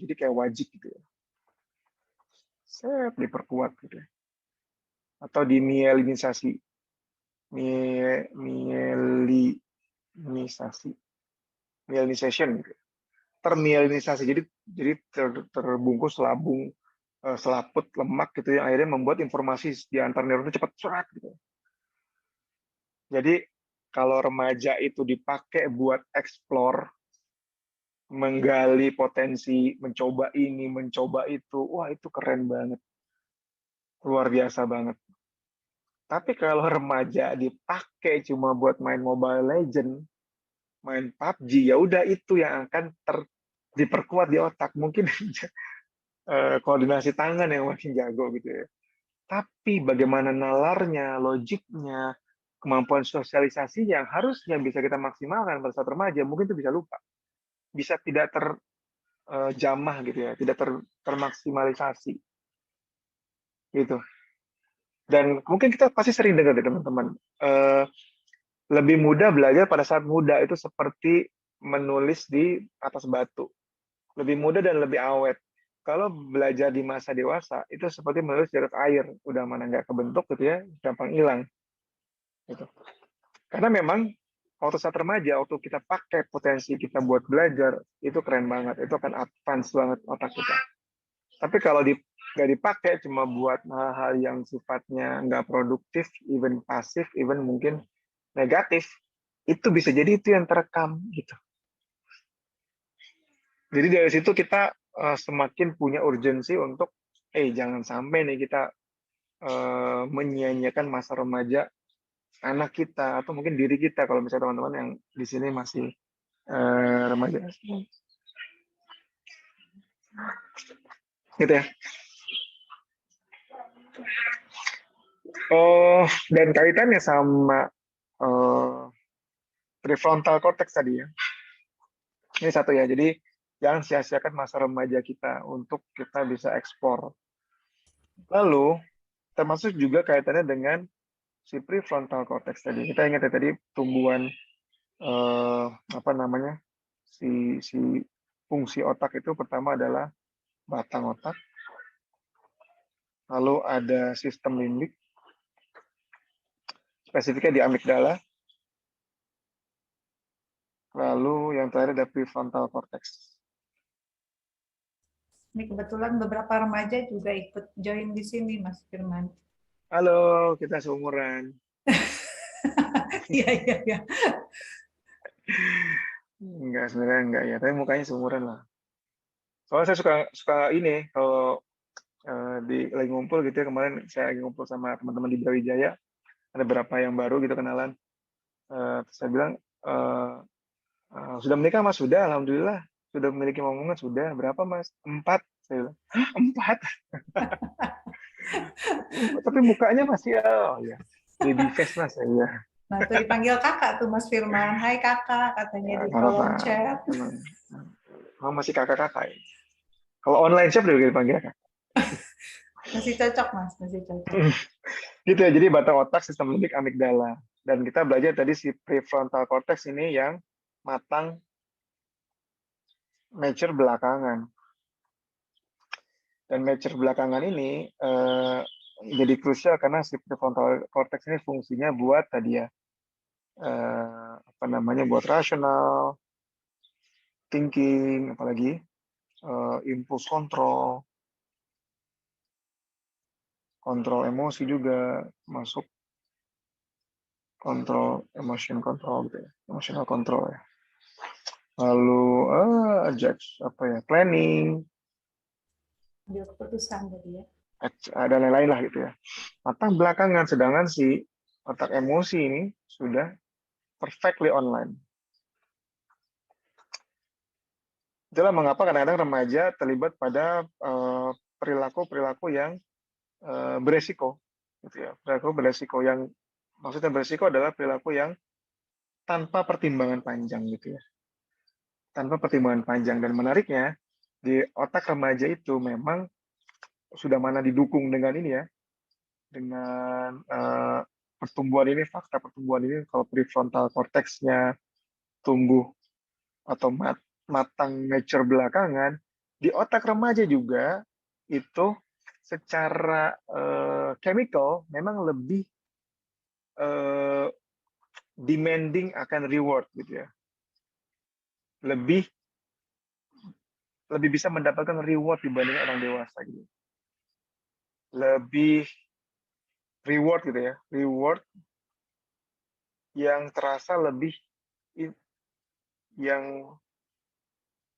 kayak wajik gitu ya. Set, diperkuat gitu ya. Atau dimielinisasi. Mielinisasi. Mielinisation gitu. Termielinisasi. Jadi terbungkus selaput lemak gitu yang akhirnya membuat informasi di antar neuron itu cepat cerat gitu. Jadi kalau remaja itu dipakai buat explore, menggali potensi, mencoba ini, mencoba itu, wah itu keren banget, luar biasa banget. Tapi kalau remaja dipakai cuma buat main Mobile Legend, main PUBG, ya udah itu yang akan diperkuat di otak. Mungkin koordinasi tangan yang makin jago gitu ya. Tapi bagaimana nalarnya, logiknya, kemampuan sosialisasi yang harusnya bisa kita maksimalkan pada saat remaja, mungkin itu bisa lupa. Bisa tidak terjamah gitu ya, tidak termaksimalisasi gitu. Dan mungkin kita pasti sering dengar deh teman-teman, lebih mudah belajar pada saat muda itu seperti menulis di atas batu. Lebih mudah dan lebih awet. Kalau belajar di masa dewasa, itu seperti menulis di atas air. Udah mana nggak kebentuk gitu ya, gampang hilang. Gitu. Karena memang waktu saat remaja, waktu kita pakai potensi kita buat belajar, itu keren banget. Itu akan advance banget otak kita. Tapi kalau nggak dipakai cuma buat hal-hal yang sifatnya nggak produktif, even pasif, even mungkin negatif, itu bisa jadi itu yang terekam gitu. Jadi dari situ kita semakin punya urgensi untuk, jangan sampai nih kita menyia-nyiakan masa remaja anak kita atau mungkin diri kita kalau misalnya teman-teman yang di sini masih remaja, gitu ya. Oh, dan kaitannya sama prefrontal cortex tadi ya. Ini satu ya. Jadi jangan sia-siakan masa remaja kita untuk kita bisa eksplor. Lalu termasuk juga kaitannya dengan si prefrontal cortex tadi. Kita ingat ya tadi tumbuhan apa namanya si fungsi otak itu pertama adalah batang otak, lalu ada sistem limbik, spesifiknya di amigdala, lalu yang terakhir ada prefrontal cortex. Ini kebetulan beberapa remaja juga ikut join di sini, Mas Firman. Halo, kita seumuran. Iya, iya, iya. Enggak, sebenarnya enggak ya, tapi mukanya seumuran lah. Soalnya saya suka ini kalau lagi ngumpul gitu ya, kemarin saya lagi ngumpul sama teman-teman di Brawijaya, ada beberapa yang baru gitu kenalan. Terus saya bilang, sudah menikah Mas? Sudah, alhamdulillah. Sudah memiliki momongan? Sudah. Berapa Mas? 4. Saya bilang, 4? Tapi mukanya masih, oh ya, baby face Mas. Ya. Nah, itu dipanggil kakak tuh Mas Firman. Hai kakak, katanya di Nggak apa-apa. kolom chat. Masih kakak-kakak ya. Kalau online shop juga dipanggil kakak. Masih cocok, Mas. Masih cocok. Gitu ya, jadi batang otak, sistem limbik, amigdala. Dan kita belajar tadi si prefrontal cortex ini yang matang mature belakangan. Dan mature belakangan ini jadi krusial karena si prefrontal cortex ini fungsinya buat tadi ya, apa namanya, buat rasional, thinking, apalagi impulse control, kontrol emosi juga masuk, kontrol emotion control gitu ya, emotional control ya. Lalu apa ya, planning, Ambil keputusan tadi ya. dan lain-lain lah gitu ya. Matang belakangan, sedangkan si otak emosi ini sudah perfectly online. Itulah mengapa kadang-kadang remaja terlibat pada perilaku-perilaku yang beresiko, gitu ya. Perilaku beresiko yang maksudnya beresiko adalah perilaku yang tanpa pertimbangan panjang, gitu ya. Tanpa pertimbangan panjang. Dan menariknya di otak remaja itu memang sudah mana didukung dengan ini ya, dengan pertumbuhan ini, fakta pertumbuhan ini, kalau prefrontal cortex-nya tumbuh atau matang mature belakangan, di otak remaja juga itu secara chemical memang lebih demanding akan reward gitu ya. Lebih bisa mendapatkan reward dibanding orang dewasa gitu. Lebih reward gitu ya. Reward yang terasa lebih yang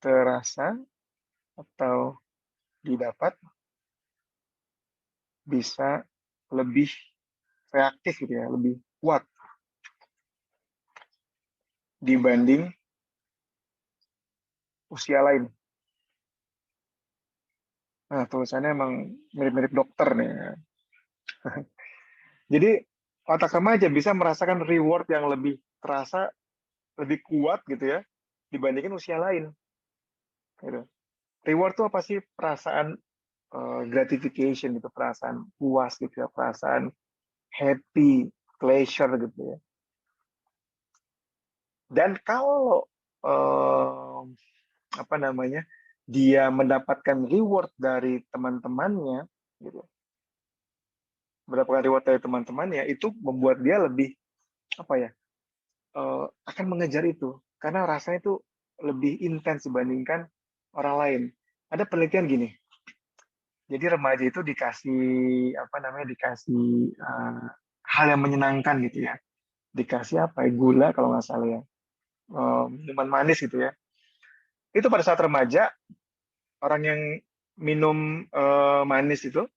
terasa atau didapat bisa lebih reaktif gitu ya, lebih kuat dibanding usia lain. Nah, tulisannya emang mirip-mirip dokter nih. Jadi otak remaja bisa merasakan reward yang lebih terasa, lebih kuat gitu ya, dibandingkan usia lain. Gitu. Reward itu apa sih? Perasaan gratification gitu, perasaan puas gitu ya, perasaan happy, pleasure gitu ya. Dan kalau apa namanya, dia mendapatkan reward dari teman-temannya, gitu, mendapatkan reward dari teman-temannya, itu membuat dia lebih apa ya, akan mengejar itu karena rasanya itu lebih intens dibandingkan orang lain. Ada penelitian gini, jadi remaja itu dikasih apa namanya, dikasih hal yang menyenangkan gitu ya, dikasih apa ya, gula kalau nggak salah ya, minuman manis gitu ya. Itu pada saat remaja, orang yang minum manis itu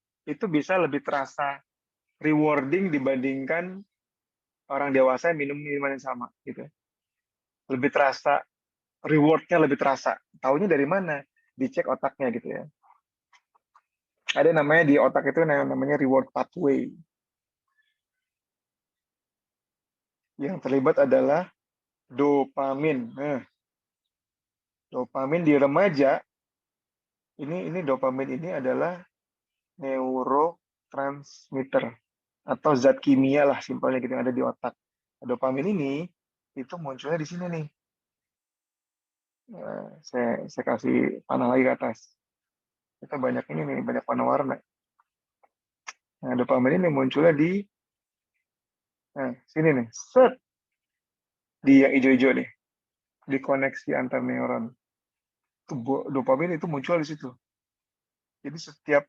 bisa lebih terasa rewarding dibandingkan orang dewasa yang minum minuman yang sama gitu. Lebih terasa rewardnya, lebih terasa. Taunya dari mana? Dicek otaknya gitu ya. Ada namanya di otak itu namanya reward pathway. Yang terlibat adalah dopamin. Nah, dopamin di remaja ini dopamin ini adalah neurotransmitter atau zat kimia lah simpelnya gitu yang ada di otak. Dopamin ini itu munculnya di sini nih. Saya kasih panah lagi ke atas. Kita banyak ini nih, banyak warna-warna. Nah, dopamin ini munculnya di sini nih. Set di yang hijau-hijau nih, di koneksi antar neuron. Dopamin itu muncul di situ. Jadi setiap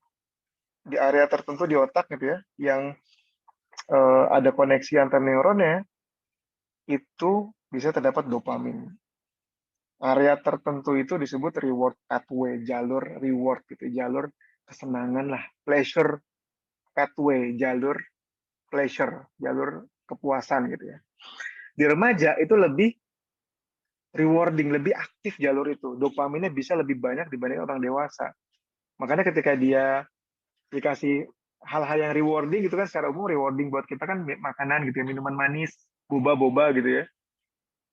di area tertentu di otak gitu ya, yang ada koneksi antar neuronnya, itu bisa terdapat dopamin. Area tertentu itu disebut reward pathway, jalur reward gitu, jalur kesenangan lah, pleasure pathway, jalur pleasure, jalur kepuasan gitu ya. Di remaja itu lebih rewarding, lebih aktif jalur itu. Dopaminnya bisa lebih banyak dibanding orang dewasa. Makanya ketika dia dikasih hal-hal yang rewarding gitu kan, secara umum rewarding buat kita kan makanan gitu ya, minuman manis, boba-boba gitu ya.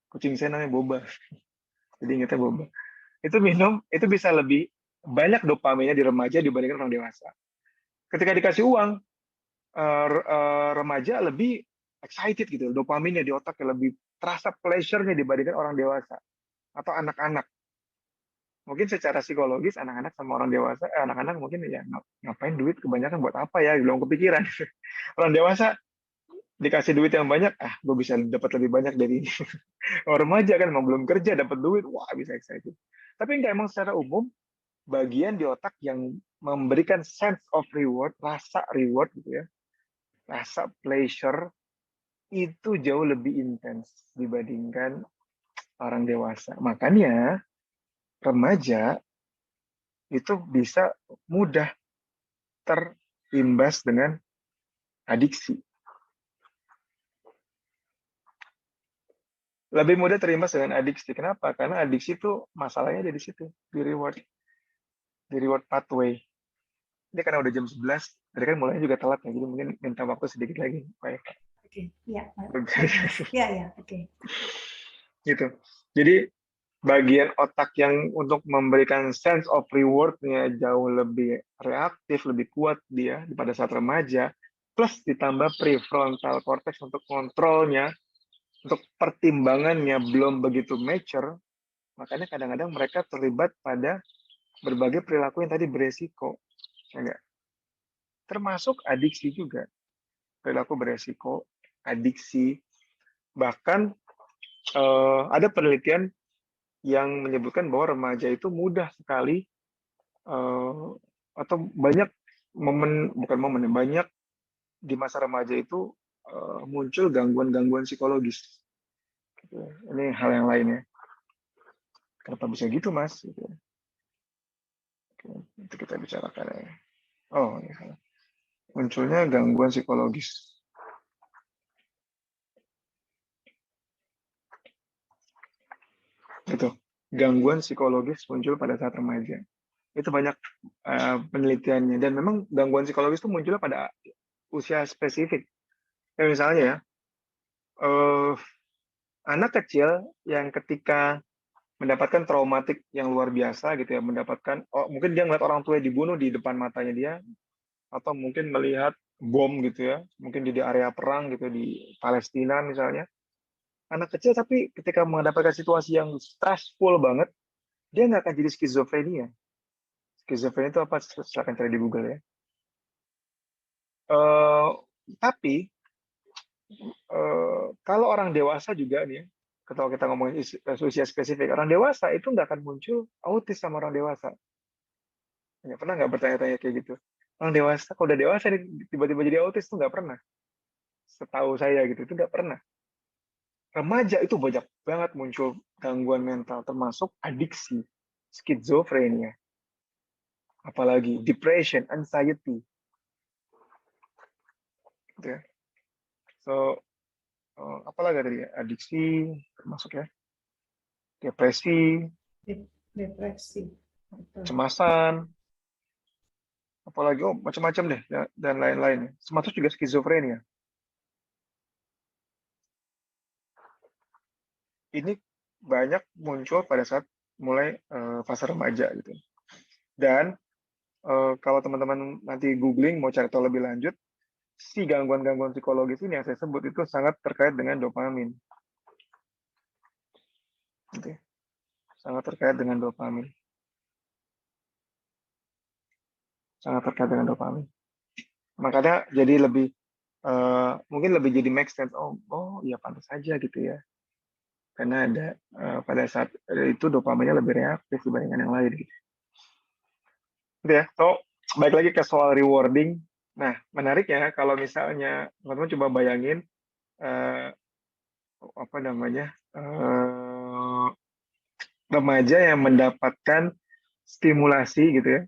Kucing saya namanya boba, jadi ingetnya boba. Itu minum, itu bisa lebih banyak dopaminnya di remaja dibandingkan orang dewasa. Ketika dikasih uang, remaja lebih excited gitu, dopaminnya di otak lebih terasa pleasure-nya dibandingkan orang dewasa atau anak-anak. Mungkin secara psikologis anak-anak sama orang dewasa, anak-anak mungkin ya ngapain duit kebanyakan buat apa ya, belum kepikiran. Orang dewasa dikasih duit yang banyak, gue bisa dapat lebih banyak dari ini. Orang remaja kan emang belum kerja dapat duit, wah bisa excited. Tapi enggak, emang secara umum bagian di otak yang memberikan sense of reward, rasa reward gitu ya, rasa pleasure itu jauh lebih intens dibandingkan orang dewasa. Makanya remaja itu bisa mudah terimbas dengan adiksi. Lebih mudah terimbas dengan adiksi. Kenapa? Karena adiksi itu masalahnya ada di situ, di reward pathway. Ini karena udah jam 11, tadi kan mulainya juga telat ya, jadi mungkin minta waktu sedikit lagi. Baik. Oke, ya, baik Mas. Ya, oke. Gitu. Jadi bagian otak yang untuk memberikan sense of reward-nya jauh lebih reaktif, lebih kuat dia pada saat remaja, plus ditambah prefrontal cortex untuk kontrolnya, untuk pertimbangannya belum begitu mature, makanya kadang-kadang mereka terlibat pada berbagai perilaku yang tadi beresiko. Ya enggak? Termasuk adiksi juga. Perilaku beresiko, adiksi, bahkan ada penelitian yang menyebutkan bahwa remaja itu mudah sekali atau banyak momen, bukan momen, banyak di masa remaja itu muncul gangguan-gangguan psikologis. Gitu. Ini hal yang lainnya. Kenapa bisa gitu, Mas? Gitu. Oke, itu kita bicarakan ya. Oh, ya. Munculnya gangguan psikologis. Gitu. Gangguan psikologis muncul pada saat remaja. Itu banyak penelitiannya. Dan memang gangguan psikologis itu munculnya pada usia spesifik. Kayak misalnya ya, eh, anak kecil yang ketika mendapatkan traumatik yang luar biasa gitu ya, mendapatkan, oh, mungkin dia ngeliat orang tua dibunuh di depan matanya dia, atau mungkin melihat bom gitu ya, mungkin di area perang gitu di Palestina misalnya. Anak kecil tapi ketika mendapatkan situasi yang stressful banget, dia nggak akan jadi skizofrenia. Skizofrenia itu apa? Silahkan cari di Google ya. Eh, tapi kalau orang dewasa juga nih ya, kalau kita ngomongin usia spesifik, orang dewasa itu nggak akan muncul autis sama orang dewasa. Ya, pernah nggak bertanya-tanya kayak gitu? Orang dewasa, kalau udah dewasa nih, tiba-tiba jadi autis tuh nggak pernah. Setahu saya gitu, itu nggak pernah. Remaja itu banyak banget muncul gangguan mental, termasuk adiksi, skizofrenia, apalagi depression, anxiety. Gitu ya. So, apalagi tadi ya? Adiksi, termasuk ya, depresi, Depresi. kecemasan, apalagi macam-macam deh ya, dan lain-lain. Termasuk juga skizofrenia. Ini banyak muncul pada saat mulai fase remaja gitu. Dan kalau teman-teman nanti googling mau cari tahu lebih lanjut, si gangguan-gangguan psikologis ini yang saya sebut itu sangat terkait dengan dopamin. Gitu. Sangat terkait dengan dopamin. Sangat terkait dengan dopamin. Makanya jadi lebih mungkin lebih jadi make sense. Oh iya pantas saja gitu ya. Karena ada pada saat itu dopaminnya lebih reaktif dibandingkan yang lain. Gitu. Gitu ya. So baik lagi ke soal rewarding. Nah menarik ya kalau misalnya teman-teman coba bayangin apa namanya remaja yang mendapatkan stimulasi gitu ya,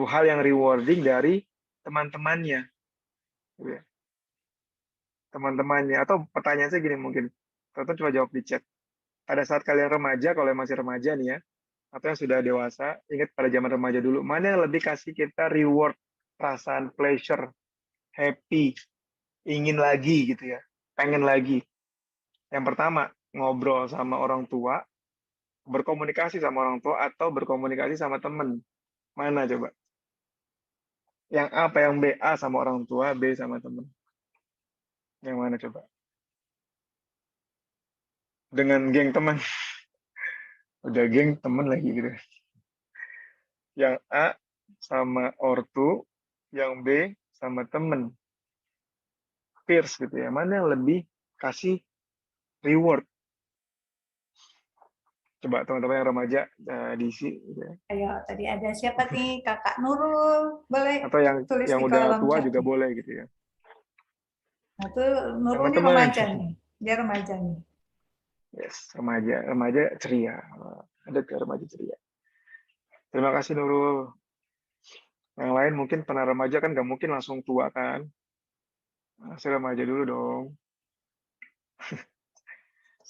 hal yang rewarding dari teman-temannya, gitu ya. Teman-temannya atau pertanyaan saya gini mungkin, teman-teman coba jawab di chat. Pada saat kalian remaja, kalau yang masih remaja nih ya, atau yang sudah dewasa, ingat pada zaman remaja dulu, mana yang lebih kasih kita reward, perasaan pleasure, happy, ingin lagi gitu ya, pengen lagi. Yang pertama, ngobrol sama orang tua, berkomunikasi sama orang tua, atau berkomunikasi sama temen. Mana coba? Yang A apa yang B? A sama orang tua, B sama temen. Yang mana coba? Dengan geng teman. Udah geng temen lagi gitu. Yang A sama ortu, yang B sama temen. Peers gitu ya. Mana yang lebih kasih reward? Coba teman-teman yang remaja diisi. Gitu ya. Ayo, tadi ada siapa nih? Kakak Nurul. Boleh Atau tulis yang di udah kolom tua chat juga nih. boleh gitu ya. Nah, tuh Nurul ini Teman-teman. remaja nih. Dia remaja nih. Yes, remaja. Remaja ceria. Ada ke remaja ceria. Terima kasih Nurul. Yang lain mungkin pernah remaja kan gak mungkin langsung tua kan. Saya remaja dulu dong.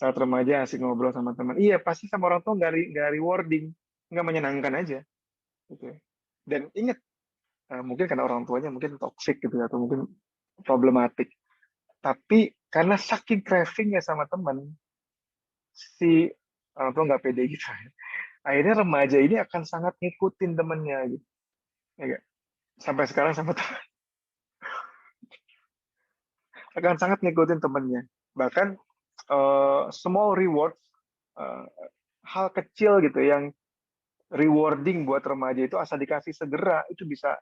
Saat remaja asik ngobrol sama teman. Iya, pasti sama orang tua nggak rewarding, nggak menyenangkan aja. Gitu. Dan ingat, mungkin karena orang tuanya mungkin toxic gitu ya, atau mungkin problematik. Tapi karena saking cravingnya sama teman, si orang tua nggak pede gitu. Akhirnya remaja ini akan sangat ngikutin temennya gitu. Ya, nggak? Sampai sekarang sama teman akan sangat ngikutin temennya. Bahkan small reward, uh, hal kecil gitu yang rewarding buat remaja itu asal dikasih segera itu bisa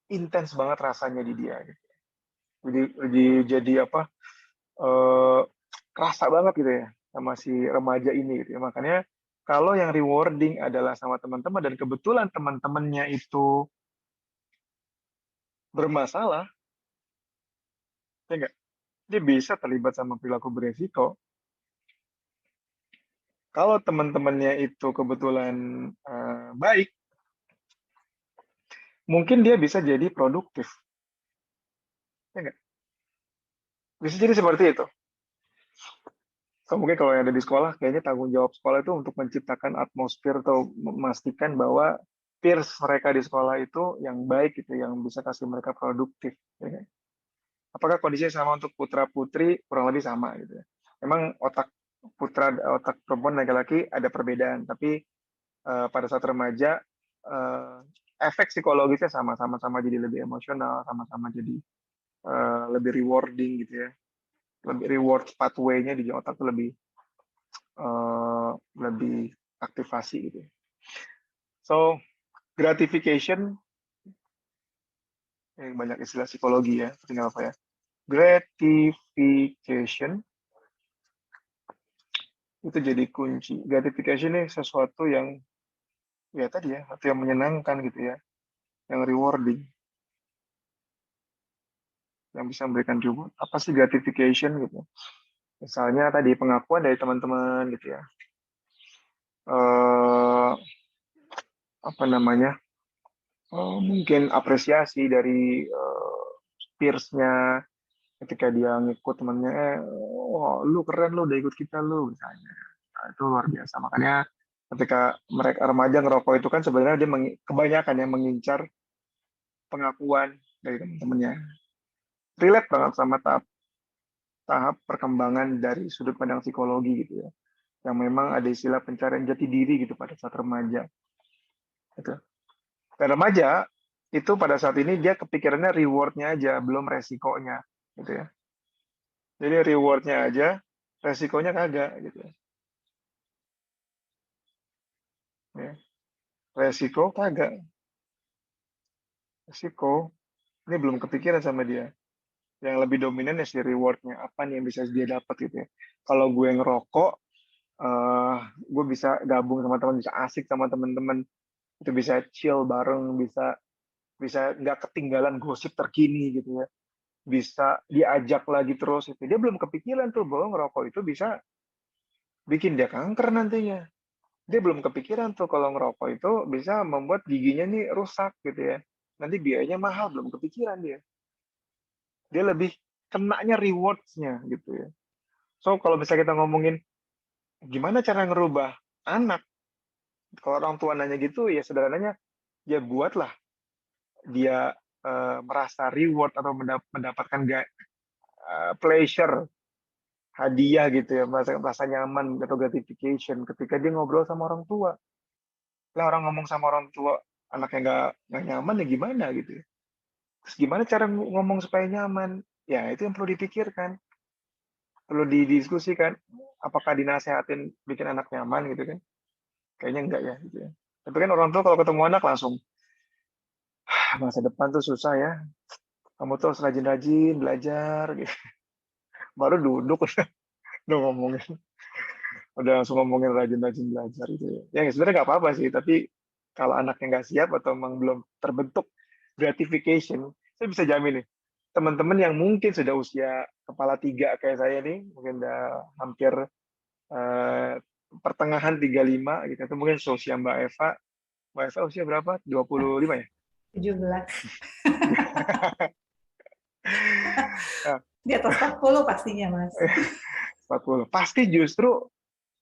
intens banget rasanya di dia gitu. Jadi apa eh, kerasa banget gitu ya sama si remaja ini gitu ya. Makanya kalau yang rewarding adalah sama teman-teman dan kebetulan teman-temannya itu bermasalah, ya enggak? dia bisa terlibat sama perilaku beresiko. Kalau teman-temannya itu kebetulan baik, mungkin dia bisa jadi produktif. Ya nggak? Bisa jadi seperti itu. So, mungkin kalau yang ada di sekolah, kayaknya tanggung jawab sekolah itu untuk menciptakan atmosfer atau memastikan bahwa peers mereka di sekolah itu yang baik gitu, yang bisa kasih mereka produktif. Ya nggak? Apakah kondisinya sama untuk putra putri? Kurang lebih sama gitu ya. Memang otak perempuan dan laki-laki ada perbedaan, tapi pada saat remaja eh, efek psikologisnya sama-sama jadi lebih emosional, sama-sama jadi lebih rewarding gitu ya, lebih reward pathway-nya di otak tuh lebih aktivasi gitu. So gratification, banyak istilah psikologi ya, tinggal apa ya? Gratification itu jadi kunci. Gratification ini sesuatu yang ya tadi ya, atau yang menyenangkan gitu ya, yang rewarding, yang bisa memberikan reward. Apa sih gratification gitu? Misalnya tadi pengakuan dari teman-teman gitu ya. Eh, apa namanya? Mungkin apresiasi dari peers-nya ketika dia ngikut temennya, oh lu keren lu udah ikut kita lu misalnya. Nah, itu luar biasa. Makanya ketika mereka remaja ngerokok itu kan sebenarnya dia kebanyakan yang mengincar pengakuan dari teman-temannya. Relate banget sama tahap perkembangan dari sudut pandang psikologi gitu ya. Yang memang ada istilah pencarian jati diri gitu pada saat remaja. Gitu. Dan remaja itu pada saat ini dia kepikirannya rewardnya aja, belum resikonya. Gitu ya. Jadi rewardnya aja, resikonya kagak gitu ya. Resiko kagak. Resiko ini belum kepikiran sama dia. Yang lebih dominan ya si rewardnya, apa nih yang bisa dia dapat gitu ya. Kalau gue ngerokok, eh gue bisa gabung sama teman, bisa asik sama teman-teman, itu bisa chill bareng, bisa bisa nggak ketinggalan gosip terkini gitu ya, bisa diajak lagi terus itu. Dia belum kepikiran tuh bahwa ngerokok itu bisa bikin dia kanker nantinya. Dia belum kepikiran tuh kalau ngerokok itu bisa membuat giginya nih rusak gitu ya. Nanti biayanya mahal, belum kepikiran dia. Dia lebih kenanya rewards-nya gitu ya. So kalau misalnya kita ngomongin gimana cara ngerubah anak, kalau orang tua nanya gitu ya sederhananya ya buatlah dia merasa reward atau mendapatkan pleasure, hadiah gitu ya, merasa nyaman atau gratification ketika dia ngobrol sama orang tua. Lah orang ngomong sama orang tua anaknya nggak nyaman ya gimana gitu ya. Terus gimana cara ngomong supaya nyaman? Ya itu yang perlu dipikirkan, perlu didiskusikan. Apakah dinasehatin bikin anak nyaman gitu kan? Kayaknya enggak ya gitu ya. Tapi kan orang tua kalau ketemu anak langsung, masa depan tuh susah ya. Kamu tuh harus rajin-rajin belajar gitu. Baru duduk udah ngomongin, udah langsung ngomongin rajin-rajin belajar gitu ya. Ya sebenarnya nggak apa-apa sih, tapi kalau anaknya nggak siap atau memang belum terbentuk gratification, saya bisa jamin nih, teman-teman yang mungkin sudah usia kepala tiga kayak saya nih, mungkin udah hampir eh, pertengahan 35 gitu, atau mungkin seusia Mbak Eva usia berapa? 25 ya? 17. Nah, Di atas 40 pastinya, Mas. 40. Pasti justru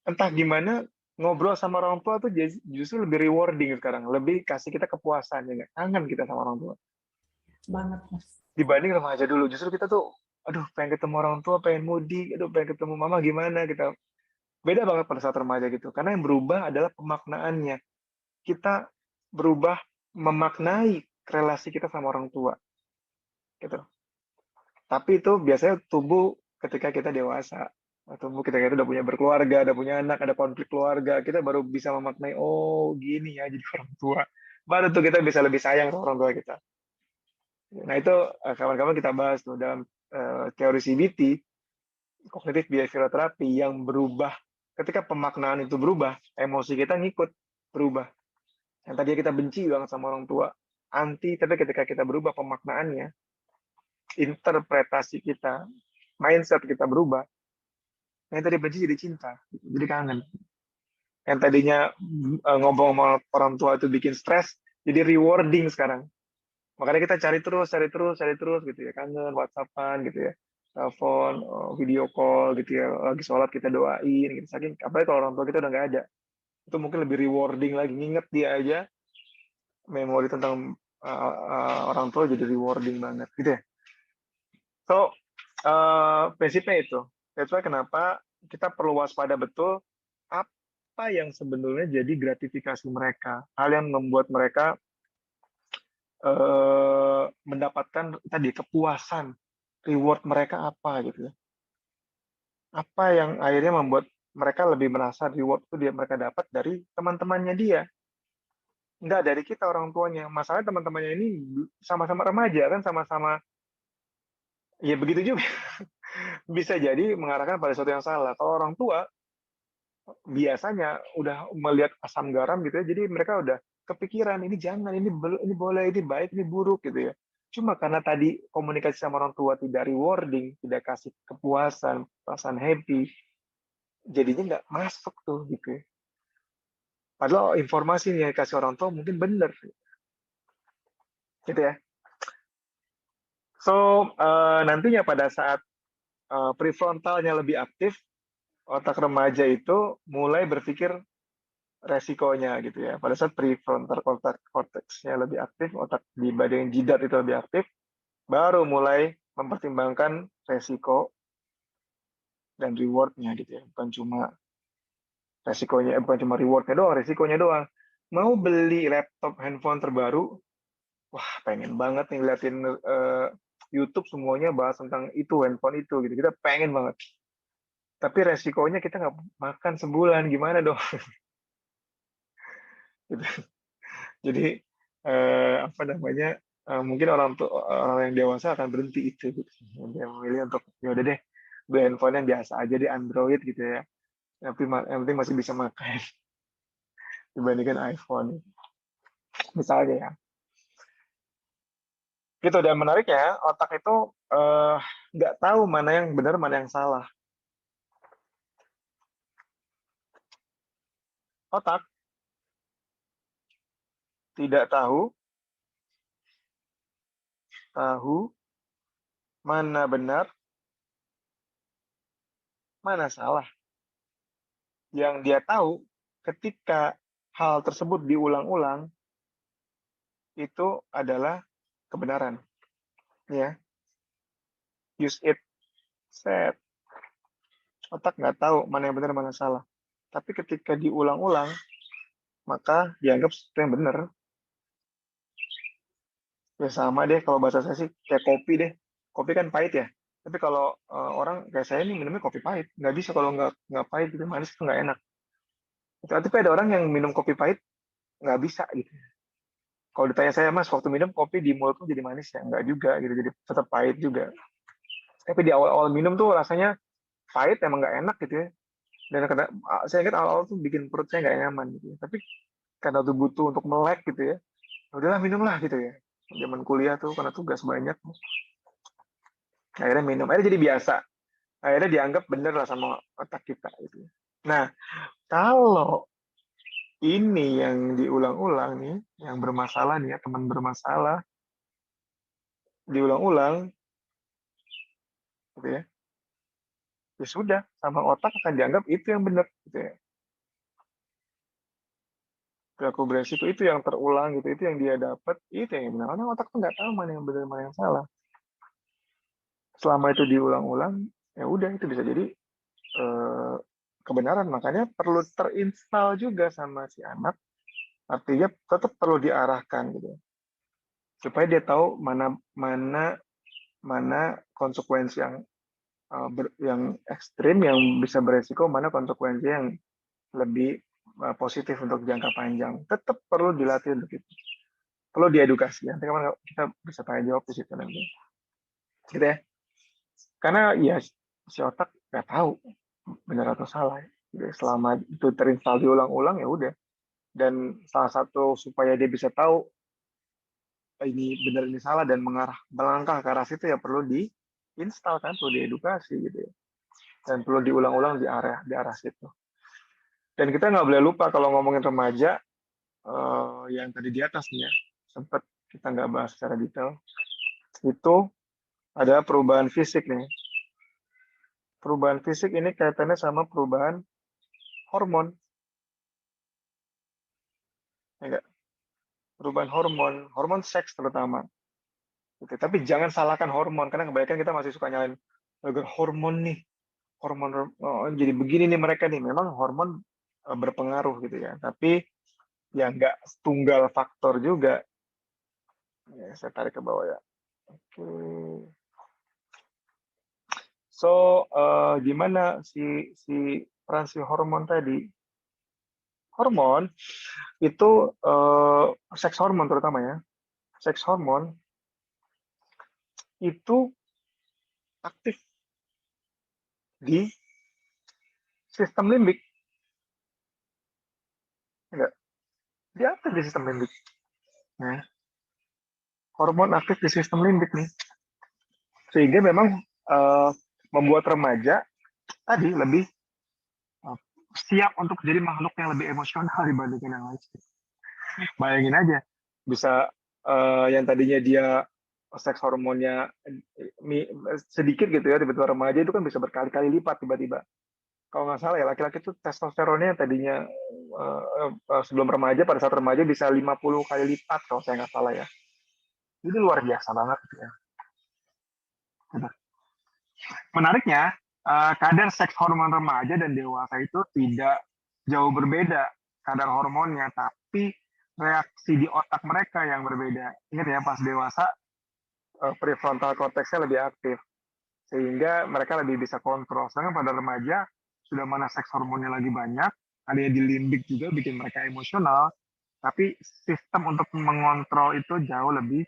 entah gimana ngobrol sama orang tua tuh justru lebih rewarding sekarang, lebih kasih kita kepuasan ya nggak? Kangen kita sama orang tua Banget, Mas. dibanding remaja dulu. Justru kita tuh, aduh pengen ketemu orang tua, pengen mudik, aduh pengen ketemu mama gimana kita. Beda banget pada saat remaja gitu. Karena yang berubah adalah pemaknaannya. Kita berubah memaknai relasi kita sama orang tua gitu. Tapi itu biasanya tumbuh ketika kita dewasa. Tumbuh ketika kita udah punya berkeluarga, udah punya anak, ada konflik keluarga, kita baru bisa memaknai, oh gini ya jadi orang tua. Baru tuh kita bisa lebih sayang sama orang tua kita. Nah itu kawan-kawan kita bahas tuh dalam teori CBT, Cognitive Behavioral Therapy, yang berubah ketika pemaknaan itu berubah, emosi kita ngikut berubah. Yang tadinya kita benci banget sama orang tua, anti, tapi ketika kita berubah pemaknaannya, interpretasi kita mindset kita berubah, yang tadi benci jadi cinta, jadi kangen. Yang tadinya ngobrol sama orang tua itu bikin stres, jadi rewarding sekarang. Makanya kita cari terus gitu ya, kangen, WhatsAppan gitu ya, telepon, video call gitu ya, lagi sholat kita doain gitu. Saking apalagi kalau orang tua kita udah nggak ada, itu mungkin lebih rewarding lagi, nginget dia aja, memori tentang orang tua jadi rewarding banget gitu ya. So prinsipnya itu. That's why kenapa kita perlu waspada betul apa yang sebenarnya jadi gratifikasi mereka, hal yang membuat mereka mendapatkan tadi kepuasan, reward mereka apa gitu ya. Apa yang akhirnya membuat mereka lebih merasa reward itu mereka dapat dari teman-temannya dia, nggak dari kita orang tuanya. Masalahnya teman-temannya ini sama-sama remaja kan, sama-sama ya begitu juga. Bisa jadi mengarahkan pada sesuatu yang salah. Kalau orang tua biasanya udah melihat asam garam gitu ya, jadi mereka udah kepikiran ini jangan, ini boleh, ini baik, ini buruk gitu ya. Cuma karena tadi komunikasi sama orang tua tidak rewarding, tidak kasih kepuasan, perasaan happy, jadinya nggak masuk tuh gitu ya. Padahal informasi yang dikasih orang tua mungkin benar, gitu ya. So nantinya pada saat prefrontalnya lebih aktif, otak remaja itu mulai berpikir resikonya gitu ya. Pada saat prefrontal cortex-nya lebih aktif, otak di bagian jidat itu lebih aktif, baru mulai mempertimbangkan resiko dan reward-nya gitu ya. Bukan cuma resikonya, bukan cuma reward-nya doang, resikonya doang. Mau beli laptop handphone terbaru, wah pengen banget nih liatin YouTube semuanya bahas tentang itu, handphone itu gitu. Kita pengen banget. Tapi resikonya kita nggak makan sebulan, gimana dong? Gitu. Jadi apa namanya? Mungkin orang yang dewasa akan berhenti itu. Gitu. Dia memilih untuk ya udah deh, beli handphone yang biasa aja di Android gitu ya. Tapi yang penting masih bisa makan dibandingkan iPhone. Misalnya ya. Gitu, dan menarik ya, otak itu nggak tahu mana yang benar, mana yang salah. Otak tidak tahu mana benar, mana salah. Yang dia tahu ketika hal tersebut diulang-ulang itu adalah kebenaran. Ya, use it, set. Otak nggak tahu mana yang benar, mana salah. Tapi ketika diulang-ulang, maka dianggap sesuatu yang benar. Ya sama deh, kalau bahasa saya sih kayak kopi deh. Kopi kan pahit ya. Tapi kalau orang kayak saya nih minumnya kopi pahit. Nggak bisa kalau nggak pahit gitu, manis itu nggak enak. Tapi ada orang yang minum kopi pahit nggak bisa gitu. Kalau ditanya saya, Mas, waktu minum kopi di mulutmu jadi manis ya? Nggak juga gitu, jadi tetap pahit juga. Tapi di awal-awal minum tuh rasanya pahit, emang nggak enak gitu ya. Dan karena saya ingat awal-awal tuh bikin perut saya nggak nyaman gitu ya. Tapi karena tuh butuh untuk melek gitu ya, udahlah minumlah gitu ya. Zaman kuliah tuh karena tugas banyak, akhirnya minum. Akhirnya jadi biasa. Akhirnya dianggap bener lah sama otak kita gitu. Nah, kalau ini yang diulang-ulang nih, yang bermasalah nih ya, teman bermasalah, diulang-ulang, gitu ya. Ya sudah, sama otak akan dianggap itu yang benar, gitu ya. Perilaku beresiko itu yang terulang gitu, itu yang dia dapat, itu yang benar. Karena otak tuh nggak tahu mana yang benar, mana yang salah. Selama itu diulang-ulang, ya udah itu bisa jadi kebenaran. Makanya perlu terinstall juga sama si anak. Artinya tetap perlu diarahkan gitu, supaya dia tahu mana konsekuensi yang ekstrim yang bisa beresiko, mana konsekuensi yang lebih positif untuk jangka panjang. Tetap perlu dilatih untuk itu, perlu diedukasi. Nanti kita bisa tanya jawab di situ nanti, gitu ya. Karena ya si otak nggak tahu benar atau salah. Jadi selama itu terinstall diulang-ulang ya udah. Dan salah satu supaya dia bisa tahu ini benar ini salah dan melangkah ke arah situ ya perlu diinstal kan, perlu diedukasi gitu ya. Dan perlu diulang-ulang di arah situ. Dan kita nggak boleh lupa kalau ngomongin remaja, yang tadi di atasnya sempat kita nggak bahas secara detail, itu ada perubahan fisik nih. Perubahan fisik ini kaitannya sama perubahan hormon. Ya nggak? Perubahan hormon seks terutama. Gitu. Tapi jangan salahkan hormon, karena kebanyakan kita masih suka nyalain hormon nih, hormon jadi begini nih mereka nih. Memang hormon berpengaruh gitu ya, tapi ya nggak tunggal faktor juga. Ya, saya tarik ke bawah ya. Oke. So, gimana si peran si hormon tadi? Hormon itu seks hormon terutama ya. Seks hormon itu aktif di sistem limbik. Enggak, dia aktif di sistem limbik. Nah, hormon aktif di sistem limbik nih. Sehingga memang membuat remaja tadi lebih siap untuk jadi makhluk yang lebih emosional dibandingkan yang lain. Bayangin aja, bisa yang tadinya dia seks hormonnya sedikit gitu ya, tiba-tiba remaja itu kan bisa berkali-kali lipat tiba-tiba. Kalau nggak salah ya, laki-laki itu testosteronnya yang tadinya sebelum remaja, pada saat remaja bisa 50 kali lipat kalau saya nggak salah ya. Ini luar biasa banget gitu ya. Menariknya, kadar seks hormon remaja dan dewasa itu tidak jauh berbeda kadar hormonnya, tapi reaksi di otak mereka yang berbeda. Ingat ya, pas dewasa prefrontal cortexnya lebih aktif, sehingga mereka lebih bisa kontrol. Sedangkan pada remaja, sudah mana seks hormonnya lagi banyak, ada yang di limbik juga bikin mereka emosional, tapi sistem untuk mengontrol itu jauh lebih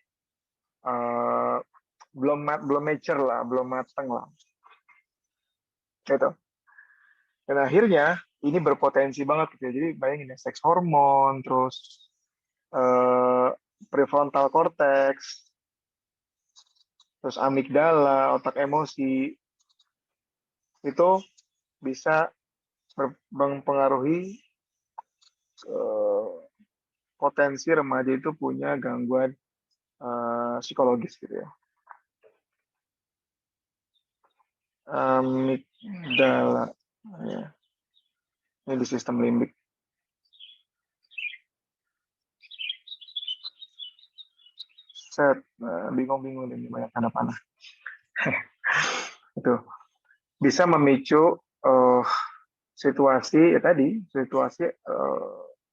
belum mature lah, belum matang lah. Gitu. Dan akhirnya ini berpotensi banget gitu ya. Jadi bayangin ya, seks hormon, terus prefrontal cortex, terus amigdala, otak emosi, itu bisa mempengaruhi potensi remaja itu punya gangguan psikologis gitu ya. Amigdala, ya. Ini di sistem limbik. Set, bingung-bingung ini banyak tanda panah. Itu bisa memicu situasi ya tadi, situasi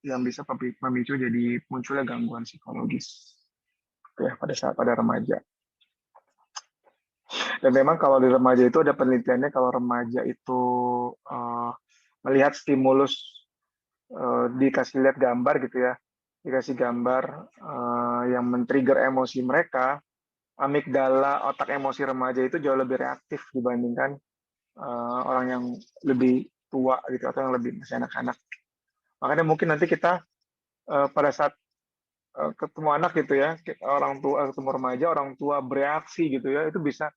yang bisa memicu jadi munculnya gangguan psikologis ya pada remaja. Dan memang kalau di remaja itu ada penelitiannya, kalau remaja itu melihat stimulus, dikasih lihat gambar gitu ya, dikasih gambar yang men-trigger emosi mereka, amigdala, otak emosi remaja itu jauh lebih reaktif dibandingkan orang yang lebih tua gitu atau yang lebih masih anak-anak. Makanya mungkin nanti kita pada saat ketemu anak gitu ya, orang tua ketemu remaja, orang tua bereaksi gitu ya, itu bisa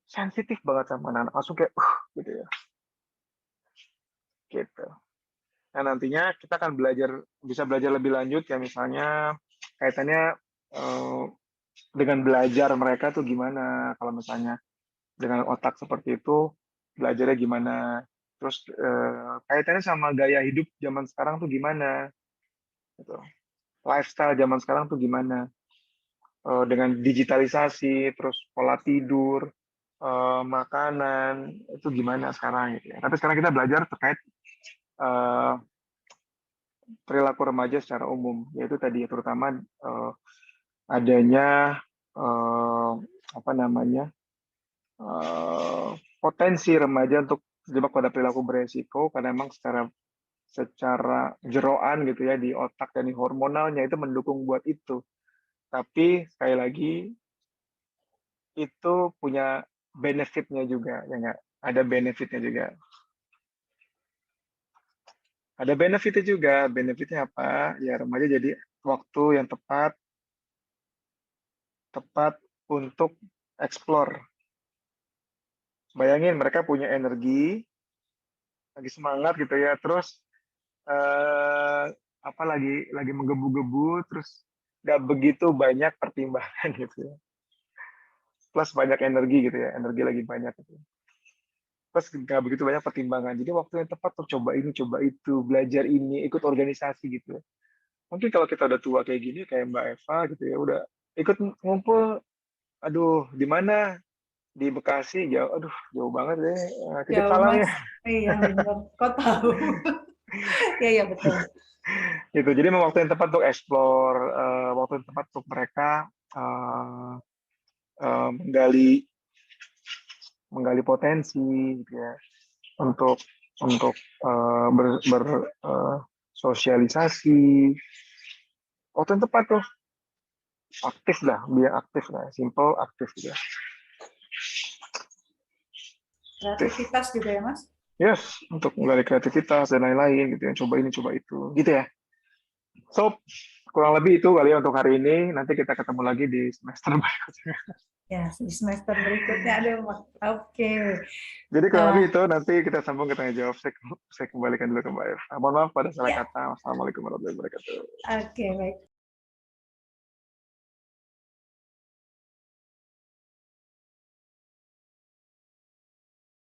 sensitif banget sama anak, langsung kayak gitu ya. Gitu. Nah, nantinya kita akan bisa belajar lebih lanjut ya, misalnya kaitannya dengan belajar mereka tuh gimana, kalau misalnya dengan otak seperti itu belajarnya gimana, terus kaitannya sama gaya hidup zaman sekarang tuh gimana gitu. Lifestyle zaman sekarang tuh gimana, dengan digitalisasi, terus pola tidur, makanan itu gimana sekarang gitu ya. Tapi sekarang kita belajar terkait perilaku remaja secara umum, yaitu tadi terutama adanya apa namanya potensi remaja untuk terjebak pada perilaku beresiko, karena memang secara jeroan gitu ya di otak dan di hormonalnya itu mendukung buat itu. Tapi sekali lagi itu punya benefitnya juga, ya nggak? Ada benefitnya juga. Ada benefitnya juga. Benefitnya apa? Ya remaja jadi waktu yang tepat untuk explore, Bayangin mereka punya energi, lagi semangat gitu ya, terus eh, apa lagi menggebu-gebu, terus nggak begitu banyak pertimbangan gitu ya. Plus banyak energi gitu ya, energi lagi banyak gitu. Plus nggak begitu banyak pertimbangan. Jadi waktu yang tepat tuh coba ini, coba itu, belajar ini, ikut organisasi gitu ya. Mungkin kalau kita udah tua kayak gini, kayak Mbak Eva gitu ya, udah ikut ngumpul, aduh di mana? Di Bekasi, jauh, aduh jauh banget deh. Titip Jauh salam Mas. ya. Iya benar. Kok tahu? Iya iya betul. Gitu. Jadi memang waktu yang tepat untuk explore, waktu yang tepat untuk mereka eh, menggali menggali potensi gitu ya, untuk sosialisasi. Waktu yang tepat tuh aktif lah, biar aktif lah, simple aktif gitu ya. Aktif. Kreativitas juga ya Mas? Yes, untuk menggali kreativitas dan lain-lain gitu ya. Coba ini, coba itu, gitu ya. So, kurang lebih itu kali ya untuk hari ini. Nanti kita ketemu lagi di semester berikutnya. Ya, di semester berikutnya ada Mas. Oke. Jadi kurang Eh, lebih itu, nanti kita sambung ke tanya jawab. Saya kembalikan dulu ke Mbak Eva. Mohon maaf pada salah ya, kata. Wassalamualaikum warahmatullahi wabarakatuh. oke baik.